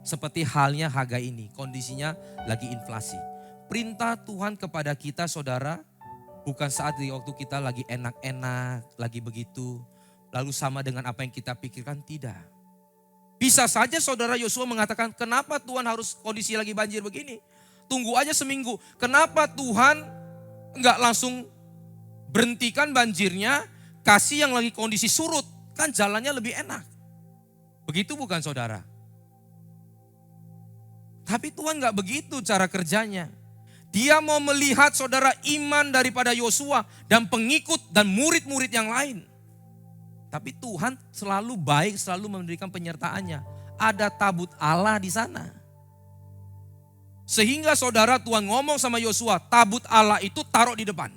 Seperti halnya Hagai ini, kondisinya lagi inflasi. Perintah Tuhan kepada kita saudara, bukan saat di waktu kita lagi enak-enak, lagi begitu. Lalu sama dengan apa yang kita pikirkan, tidak. Bisa saja saudara Yosua mengatakan, kenapa Tuhan harus kondisi lagi banjir begini? Tunggu aja seminggu. Kenapa Tuhan enggak langsung berhentikan banjirnya, kasih yang lagi kondisi surut? Kan jalannya lebih enak. Begitu bukan saudara? Tapi Tuhan enggak begitu cara kerjanya. Dia mau melihat saudara iman daripada Yosua dan pengikut dan murid-murid yang lain. Tapi Tuhan selalu baik, selalu memberikan penyertaannya. Ada tabut Allah di sana. Sehingga saudara Tuhan ngomong sama Yosua, tabut Allah itu taruh di depan.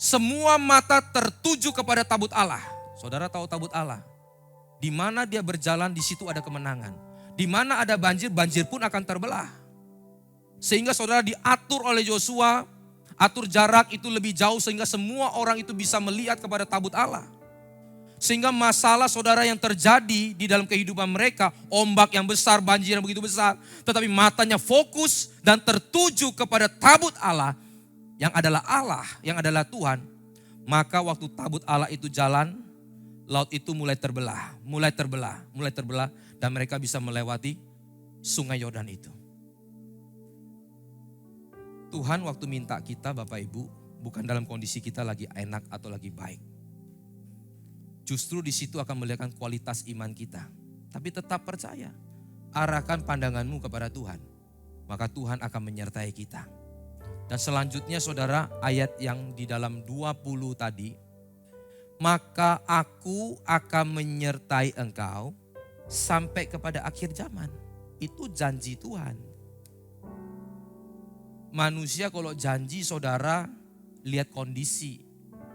Semua mata tertuju kepada tabut Allah. Saudara tahu tabut Allah. Di mana dia berjalan, di situ ada kemenangan. Di mana ada banjir, banjir pun akan terbelah. Sehingga saudara diatur oleh Yosua, atur jarak itu lebih jauh sehingga semua orang itu bisa melihat kepada tabut Allah. Sehingga masalah saudara yang terjadi di dalam kehidupan mereka, ombak yang besar, banjir yang begitu besar, tetapi matanya fokus dan tertuju kepada tabut Allah yang adalah Tuhan. Maka waktu tabut Allah itu jalan, laut itu mulai terbelah dan mereka bisa melewati Sungai Yordan itu. Tuhan waktu minta kita Bapak Ibu bukan dalam kondisi kita lagi enak atau lagi baik. Justru di situ akan melihatkan kualitas iman kita. Tapi tetap percaya, arahkan pandanganmu kepada Tuhan. Maka Tuhan akan menyertai kita. Dan selanjutnya saudara ayat yang di dalam 20 tadi. Maka aku akan menyertai engkau sampai kepada akhir zaman. Itu janji Tuhan. Manusia kalau janji saudara lihat kondisi.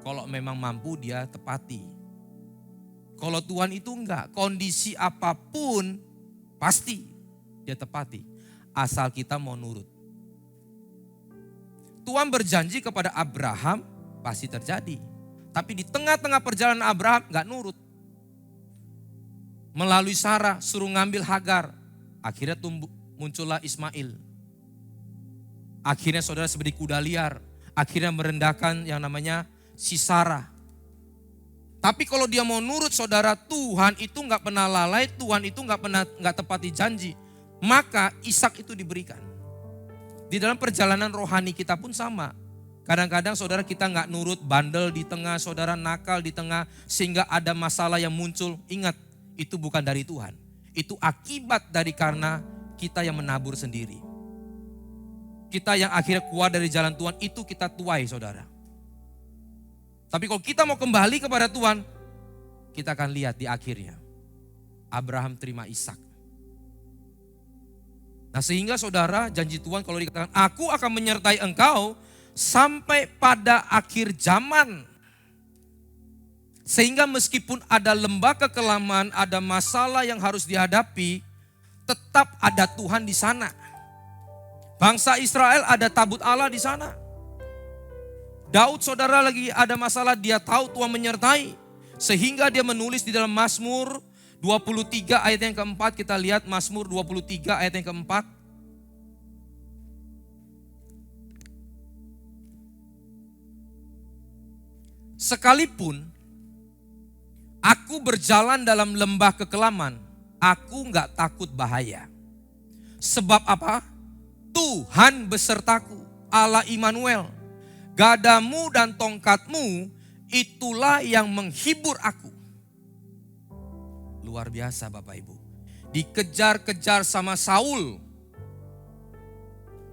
Kalau memang mampu dia tepati. Kalau Tuhan itu enggak, kondisi apapun pasti dia tepati. Asal kita mau nurut. Tuhan berjanji kepada Abraham pasti terjadi. Tapi di tengah-tengah perjalanan Abraham enggak nurut. Melalui Sarah suruh ngambil Hagar. Akhirnya muncullah Ismail. Akhirnya saudara seperti kuda liar. Akhirnya merendahkan yang namanya si Sarah. Tapi kalau dia mau nurut saudara, Tuhan itu nggak pernah lalai, Tuhan itu nggak tepati janji. Maka Ishak itu diberikan. Di dalam perjalanan rohani kita pun sama. Kadang-kadang saudara kita nggak nurut, bandel di tengah, saudara nakal di tengah, sehingga ada masalah yang muncul. Ingat, itu bukan dari Tuhan. Itu akibat dari karena kita yang menabur sendiri. Kita yang akhirnya keluar dari jalan Tuhan, itu kita tuai saudara. Tapi kalau kita mau kembali kepada Tuhan, kita akan lihat di akhirnya. Abraham terima Ishak. Nah sehingga saudara janji Tuhan kalau dikatakan, aku akan menyertai engkau sampai pada akhir zaman. Sehingga meskipun ada lembah kekelaman, ada masalah yang harus dihadapi, tetap ada Tuhan di sana. Bangsa Israel ada tabut Allah di sana. Daud saudara lagi ada masalah, dia tahu Tuhan menyertai. Sehingga dia menulis di dalam Mazmur 23 ayat yang keempat, kita lihat Mazmur 23 ayat yang keempat. Sekalipun aku berjalan dalam lembah kekelaman, aku gak takut bahaya. Sebab apa? Tuhan besertaku, Allah Immanuel. Gadamu dan tongkatmu itulah yang menghibur aku. Luar biasa Bapak Ibu. Dikejar-kejar sama Saul.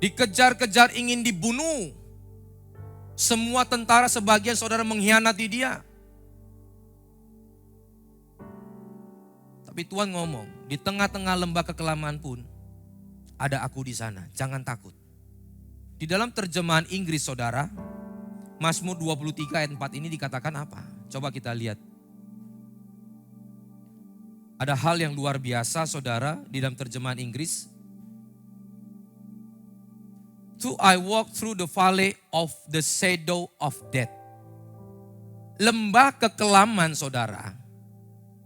Dikejar-kejar ingin dibunuh. Semua tentara sebagian saudara mengkhianati dia. Tapi Tuhan ngomong, di tengah-tengah lembah kekelaman pun ada aku di sana, jangan takut. Di dalam terjemahan Inggris saudara, Mazmur 23 ayat 4 ini dikatakan apa? Coba kita lihat. Ada hal yang luar biasa saudara di dalam terjemahan Inggris. Though I walk through the valley of the shadow of death. Lembah kekelaman saudara,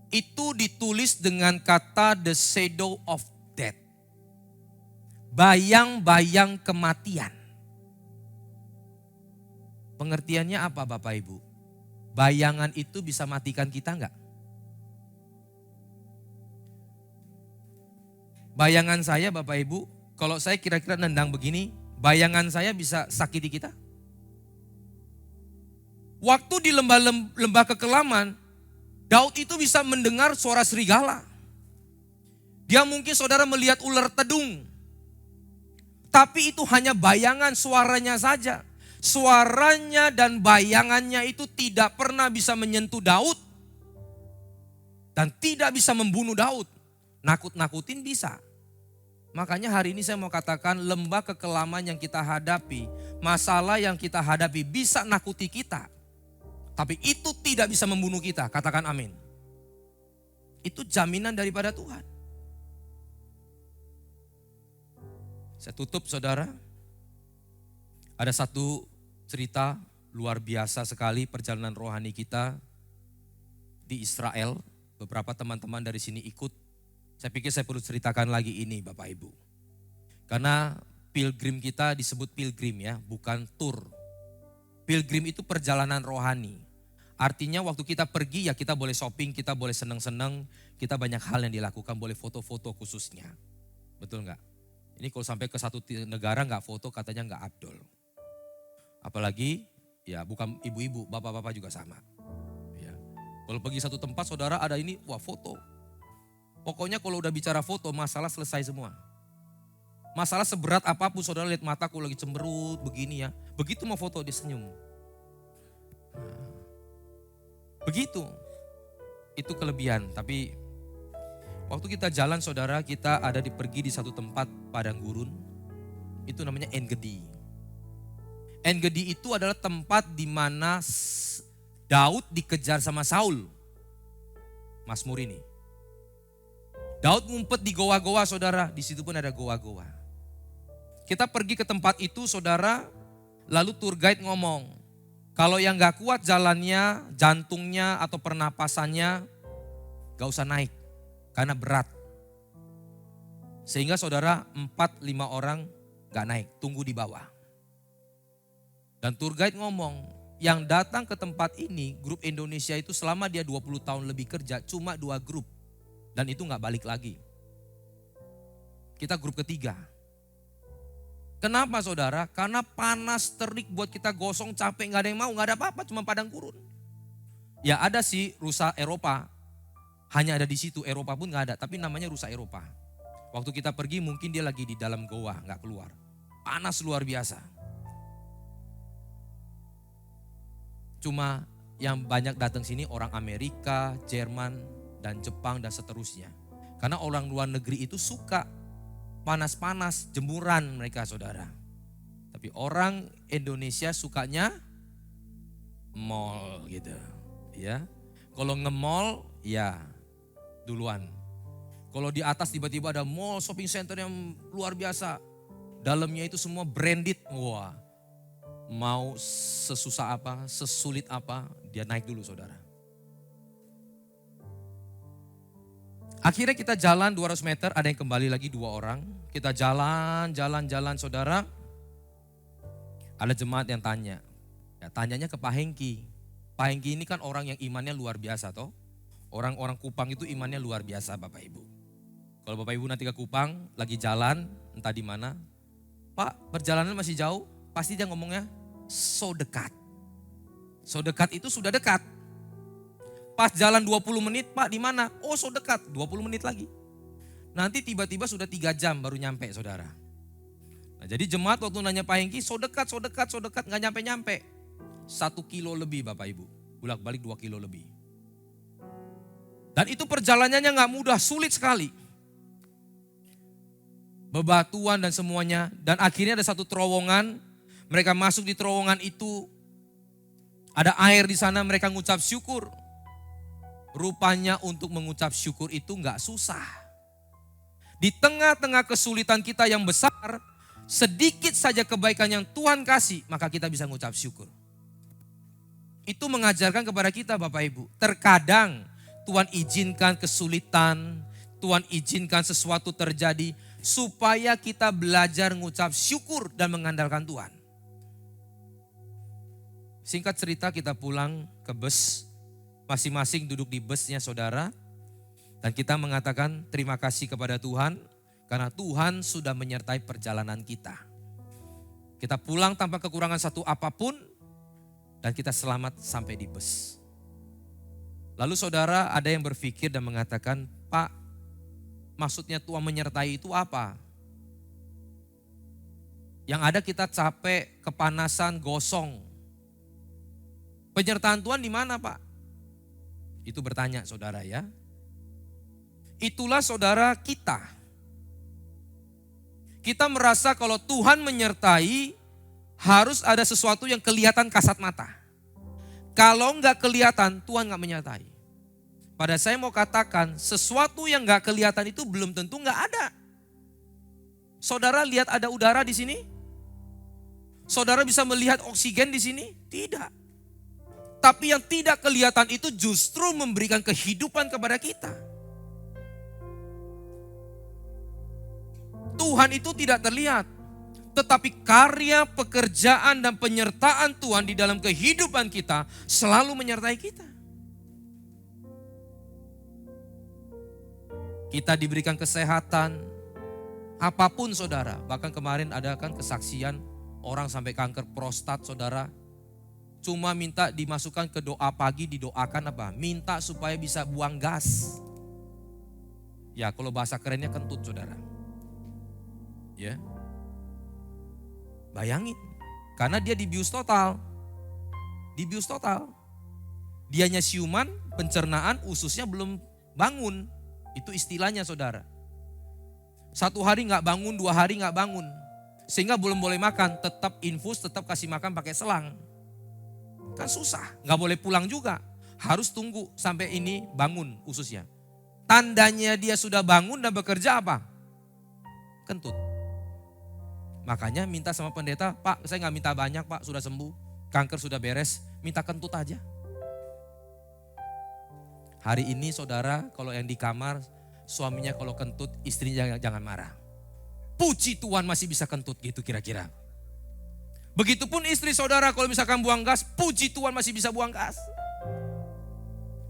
itu ditulis dengan kata the shadow of death. Bayang-bayang kematian. Pengertiannya apa Bapak Ibu? Bayangan itu bisa matikan kita enggak? Bayangan saya Bapak Ibu, kalau saya kira-kira nendang begini, bayangan saya bisa sakiti kita. Waktu di lembah kekelaman, Daud itu bisa mendengar suara serigala. Dia mungkin saudara melihat ular tedung. Tapi itu hanya bayangan suaranya saja. Suaranya dan bayangannya itu tidak pernah bisa menyentuh Daud. Dan tidak bisa membunuh Daud. Nakut-nakutin bisa. Makanya hari ini saya mau katakan lembah kekelaman yang kita hadapi, masalah yang kita hadapi bisa nakuti kita. Tapi itu tidak bisa membunuh kita, katakan amin. Itu jaminan daripada Tuhan. Saya tutup saudara. Ada satu cerita luar biasa sekali perjalanan rohani kita di Israel. Beberapa teman-teman dari sini ikut. Saya pikir saya perlu ceritakan lagi ini Bapak Ibu. Karena pilgrim kita disebut pilgrim ya, bukan tour. Pilgrim itu perjalanan rohani. Artinya waktu kita pergi ya kita boleh shopping, kita boleh senang-senang, kita banyak hal yang dilakukan, boleh foto-foto khususnya. Betul nggak? Ini kalau sampai ke satu negara nggak foto katanya nggak abdol. Apalagi ya bukan ibu-ibu, bapak-bapak juga sama. Ya. Kalau pergi satu tempat saudara ada ini, wah foto. Pokoknya kalau udah bicara foto masalah selesai semua. Masalah seberat apapun saudara lihat mataku lagi cemberut begini ya. Begitu mau foto dia senyum. Begitu. Itu kelebihan. Tapi waktu kita jalan saudara kita ada pergi di satu tempat padang gurun. Itu namanya En Gedi. En Gedi itu adalah tempat di mana Daud dikejar sama Saul. Mazmur ini. Daud ngumpet di goa-goa saudara, di situ pun ada goa-goa. Kita pergi ke tempat itu saudara, lalu tour guide ngomong, kalau yang gak kuat jalannya, jantungnya atau pernapasannya, gak usah naik, karena berat. Sehingga saudara 4-5 orang gak naik, tunggu di bawah. Dan tour guide ngomong, yang datang ke tempat ini, grup Indonesia itu selama dia 20 tahun lebih kerja, cuma 2 grup. Dan itu gak balik lagi. Kita grup ketiga. Kenapa saudara? Karena panas terik buat kita gosong, capek, gak ada yang mau, gak ada apa-apa, cuma padang gurun. Ya ada sih rusa Eropa, hanya ada di situ, Eropa pun gak ada, tapi namanya rusa Eropa. Waktu kita pergi mungkin dia lagi di dalam goa, gak keluar. Panas luar biasa. Cuma yang banyak datang sini orang Amerika, Jerman, dan Jepang dan seterusnya. Karena orang luar negeri itu suka panas-panas, jemuran mereka saudara. Tapi orang Indonesia sukanya mall gitu. Ya. Kalau nge-mall ya duluan. Kalau di atas tiba-tiba ada mall shopping center yang luar biasa. Dalamnya itu semua branded. Wah, mau sesusah apa, sesulit apa, dia naik dulu saudara. Akhirnya kita jalan 200 meter, ada yang kembali lagi 2 orang. Kita jalan saudara. Ada jemaat yang tanya. Ya, tanyanya ke Pak Hengki. Pak Hengki ini kan orang yang imannya luar biasa toh. Orang-orang Kupang itu imannya luar biasa Bapak Ibu. Kalau Bapak Ibu nanti ke Kupang, lagi jalan, entah di mana. Pak, perjalanan masih jauh, pasti dia ngomongnya so dekat. So dekat itu sudah dekat. Pas jalan 20 menit, Pak di mana? Oh so dekat, 20 menit lagi. Nanti tiba-tiba sudah 3 jam baru nyampe saudara. Nah, jadi jemaat waktu nanya Pak Hengki, so dekat, gak nyampe-nyampe. 1 kilo lebih Bapak Ibu, bolak-balik 2 kilo lebih. Dan itu perjalanannya gak mudah, sulit sekali. Bebatuan dan semuanya. Dan akhirnya ada satu terowongan, mereka masuk di terowongan itu. Ada air di sana, mereka ngucap syukur. Rupanya untuk mengucap syukur itu gak susah. Di tengah-tengah kesulitan kita yang besar, sedikit saja kebaikan yang Tuhan kasih, maka kita bisa mengucap syukur. Itu mengajarkan kepada kita Bapak Ibu. Terkadang Tuhan izinkan kesulitan, Tuhan izinkan sesuatu terjadi, supaya kita belajar mengucap syukur dan mengandalkan Tuhan. Singkat cerita kita pulang ke bus, masing-masing duduk di busnya saudara. Dan kita mengatakan terima kasih kepada Tuhan karena Tuhan sudah menyertai perjalanan kita. Kita pulang tanpa kekurangan satu apapun dan kita selamat sampai di bus. Lalu saudara ada yang berpikir dan mengatakan, Pak, maksudnya Tuhan menyertai itu apa? Yang ada kita capek, kepanasan, gosong. Penyertaan Tuhan di mana Pak? Itu bertanya saudara ya. Itulah saudara kita. Kita merasa kalau Tuhan menyertai harus ada sesuatu yang kelihatan kasat mata. Kalau enggak kelihatan Tuhan enggak menyertai. Pada saya mau katakan sesuatu yang enggak kelihatan itu belum tentu enggak ada. Saudara lihat ada udara di sini? Saudara bisa melihat oksigen di sini? Tidak. Tapi yang tidak kelihatan itu justru memberikan kehidupan kepada kita. Tuhan itu tidak terlihat. Tetapi karya, pekerjaan, dan penyertaan Tuhan di dalam kehidupan kita selalu menyertai kita. Kita diberikan kesehatan, apapun saudara. Bahkan kemarin ada kan kesaksian orang sampai kanker prostat saudara. Cuma minta dimasukkan ke doa pagi, didoakan apa? Minta supaya bisa buang gas. Ya kalau bahasa kerennya kentut saudara. Ya, bayangin, karena dia dibius total. Dibius total. Dianya siuman, pencernaan, ususnya belum bangun. Itu istilahnya saudara. 1 hari gak bangun, 2 hari gak bangun. Sehingga belum boleh makan, tetap infus, tetap kasih makan pakai selang. Kan susah, nggak boleh pulang juga. Harus tunggu sampai ini bangun ususnya. Tandanya dia sudah bangun dan bekerja apa? Kentut. Makanya minta sama pendeta, Pak saya nggak minta banyak Pak, sudah sembuh. Kanker sudah beres, minta kentut aja. Hari ini saudara kalau yang di kamar, suaminya kalau kentut, istrinya jangan marah. Puji Tuhan masih bisa kentut gitu kira-kira. Begitupun istri saudara kalau misalkan buang gas, puji Tuhan masih bisa buang gas.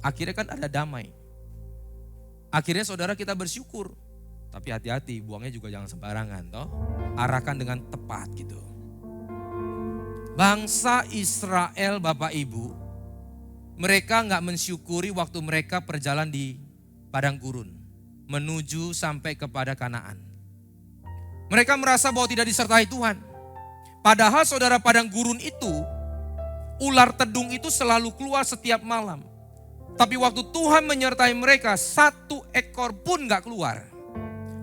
Akhirnya kan ada damai. Akhirnya saudara kita bersyukur. Tapi hati-hati, buangnya juga jangan sembarangan toh. Arahkan dengan tepat gitu. Bangsa Israel Bapak Ibu, mereka gak mensyukuri waktu mereka perjalanan di padang gurun. Menuju sampai kepada Kanaan. Mereka merasa bahwa tidak disertai Tuhan. Padahal saudara padang gurun itu, ular tedung itu selalu keluar setiap malam. Tapi waktu Tuhan menyertai mereka, 1 ekor pun gak keluar.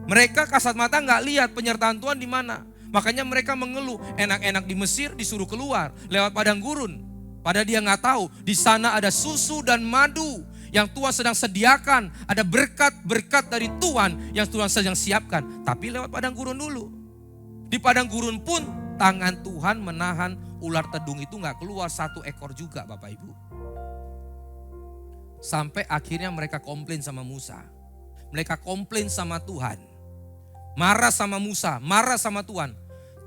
Mereka kasat mata gak lihat penyertaan Tuhan di mana. Makanya mereka mengeluh, enak-enak di Mesir disuruh keluar lewat padang gurun. Padahal dia gak tahu, di sana ada susu dan madu yang Tuhan sedang sediakan. Ada berkat-berkat dari Tuhan yang Tuhan sedang siapkan. Tapi lewat padang gurun dulu. Di padang gurun pun tangan Tuhan menahan ular tedung itu gak keluar 1 ekor juga Bapak Ibu. Sampai akhirnya mereka komplain sama Musa. Mereka komplain sama Tuhan. Marah sama Musa, marah sama Tuhan.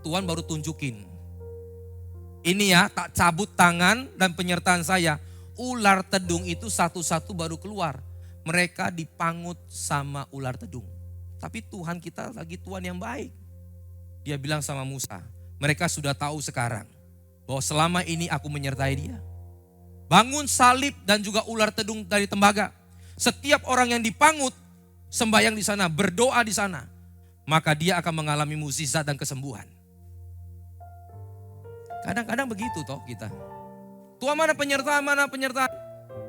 Tuhan baru tunjukin. Ini ya, tak cabut tangan dan penyertaan saya. Ular tedung itu satu-satu baru keluar. Mereka dipangut sama ular tedung. Tapi Tuhan kita lagi Tuhan yang baik. Dia bilang sama Musa, mereka sudah tahu sekarang bahwa selama ini aku menyertai dia. Bangun salib dan juga ular tedung dari tembaga. Setiap orang yang dipangut, sembahyang di sana, berdoa di sana, maka dia akan mengalami mukjizat dan kesembuhan. Kadang-kadang begitu toh kita. Tuhan mana penyertaan, mana penyertaan.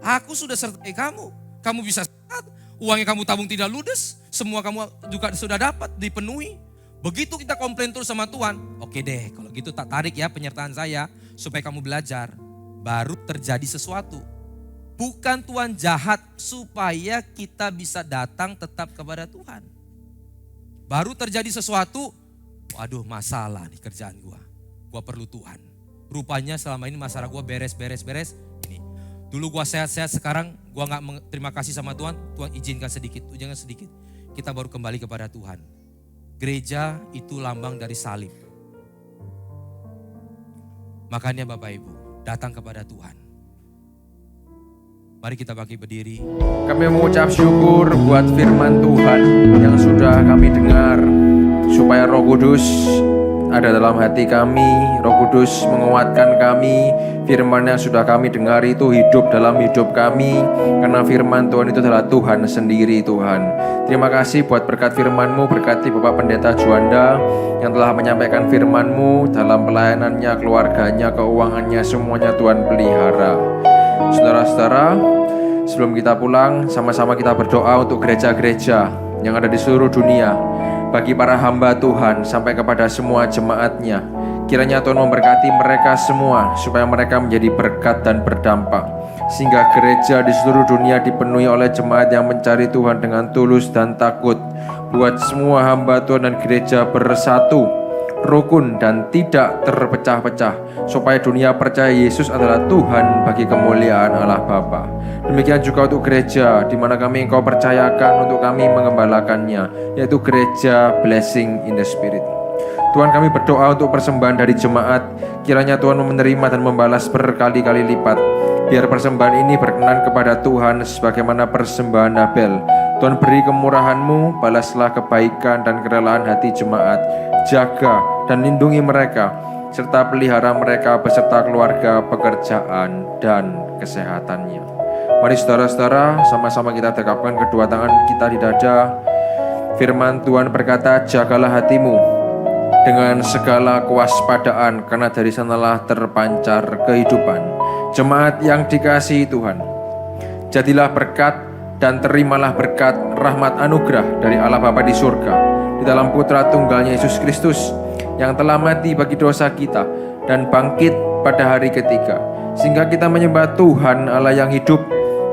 Aku sudah sertai kamu. Kamu bisa sehat, uang yang kamu tabung tidak ludes, semua kamu juga sudah dapat, dipenuhi. Begitu kita komplain terus sama Tuhan, oke deh kalau gitu tak tarik ya penyertaan saya supaya kamu belajar. Baru terjadi sesuatu. Bukan Tuhan jahat supaya kita bisa datang tetap kepada Tuhan. Baru terjadi sesuatu, waduh masalah nih kerjaan gua perlu Tuhan. Rupanya selama ini masalah gua beres. Ini. Dulu gua sehat-sehat, sekarang gua gak terima kasih sama Tuhan. Tuhan izinkan sedikit. Kita baru kembali kepada Tuhan. Gereja itu lambang dari salib. Makanya Bapak Ibu, datang kepada Tuhan. Mari kita bangkit berdiri. Kami mengucap syukur buat firman Tuhan yang sudah kami dengar. Supaya Roh Kudus ada dalam hati kami, Roh Kudus menguatkan kami. Firman yang sudah kami dengar itu hidup dalam hidup kami. Karena firman Tuhan itu adalah Tuhan sendiri Tuhan. Terima kasih buat berkat firman-Mu, berkati Bapak Pendeta Juanda yang telah menyampaikan firman-Mu dalam pelayanannya, keluarganya, keuangannya, semuanya Tuhan pelihara. Saudara-saudara, sebelum kita pulang, sama-sama kita berdoa untuk gereja-gereja yang ada di seluruh dunia. Bagi para hamba Tuhan sampai kepada semua jemaatnya. Kiranya Tuhan memberkati mereka semua supaya mereka menjadi berkat dan berdampak. Sehingga gereja di seluruh dunia dipenuhi oleh jemaat yang mencari Tuhan dengan tulus dan takut. Buat semua hamba Tuhan dan gereja bersatu, rukun dan tidak terpecah-pecah, supaya dunia percaya Yesus adalah Tuhan bagi kemuliaan Allah Bapa. Demikian juga untuk gereja di mana kami Engkau percayakan untuk kami mengembalakannya, yaitu gereja Blessing in the Spirit. Tuhan, kami berdoa untuk persembahan dari jemaat. Kiranya Tuhan menerima dan membalas berkali-kali lipat. Biar persembahan ini berkenan kepada Tuhan sebagaimana persembahan Abel. Tuhan, beri kemurahan-Mu, balaslah kebaikan dan kerelaan hati jemaat. Jaga dan lindungi mereka, serta pelihara mereka beserta keluarga, pekerjaan, dan kesehatannya. Mari saudara-saudara, sama-sama kita tegakkan kedua tangan kita di dada. Firman Tuhan berkata, jagalah hatimu dengan segala kewaspadaan, karena dari sanalah terpancar kehidupan. Jemaat yang dikasihi Tuhan, jadilah berkat dan terimalah berkat rahmat anugerah dari Allah Bapa di surga, di dalam Putra Tunggalnya Yesus Kristus, yang telah mati bagi dosa kita dan bangkit pada hari ketiga, sehingga kita menyembah Tuhan Allah yang hidup,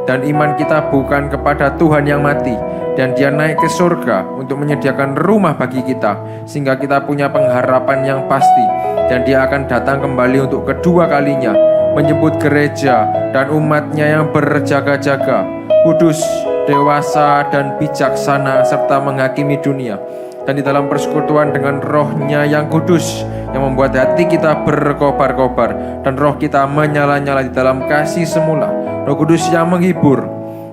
dan iman kita bukan kepada Tuhan yang mati, dan Dia naik ke surga untuk menyediakan rumah bagi kita, sehingga kita punya pengharapan yang pasti, dan Dia akan datang kembali untuk kedua kalinya, menjemput gereja dan umatnya yang berjaga-jaga, kudus, dewasa, dan bijaksana, serta menghakimi dunia. Dan di dalam persekutuan dengan Roh-Nya yang kudus, yang membuat hati kita berkobar-kobar, dan roh kita menyala-nyala di dalam kasih semula. Roh Kudus yang menghibur,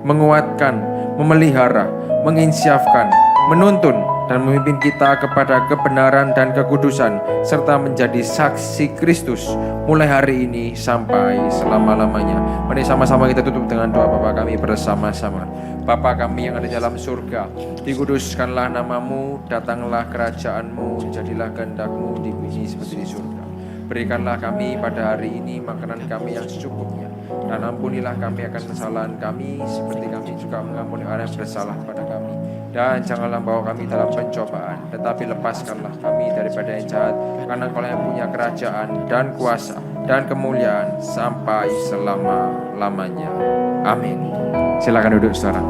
menguatkan, memelihara, menginsyafkan, menuntun, dan memimpin kita kepada kebenaran dan kekudusan, serta menjadi saksi Kristus mulai hari ini sampai selama-lamanya. Mari sama-sama kita tutup dengan doa Bapa kami bersama-sama. Bapa kami yang ada di dalam surga, dikuduskanlah namamu, datanglah kerajaanmu, jadilah kehendak-Mu di bumi seperti di surga. Berikanlah kami pada hari ini makanan kami yang secukupnya, dan ampunilah kami akan kesalahan kami, seperti kami juga mengampuni orang yang bersalah kepada kami. Dan janganlah bawa kami dalam pencobaan, tetapi lepaskanlah kami daripada yang jahat, karena Engkau yang punya kerajaan dan kuasa dan kemuliaan sampai selama-lamanya. Amin. Silakan duduk saudara.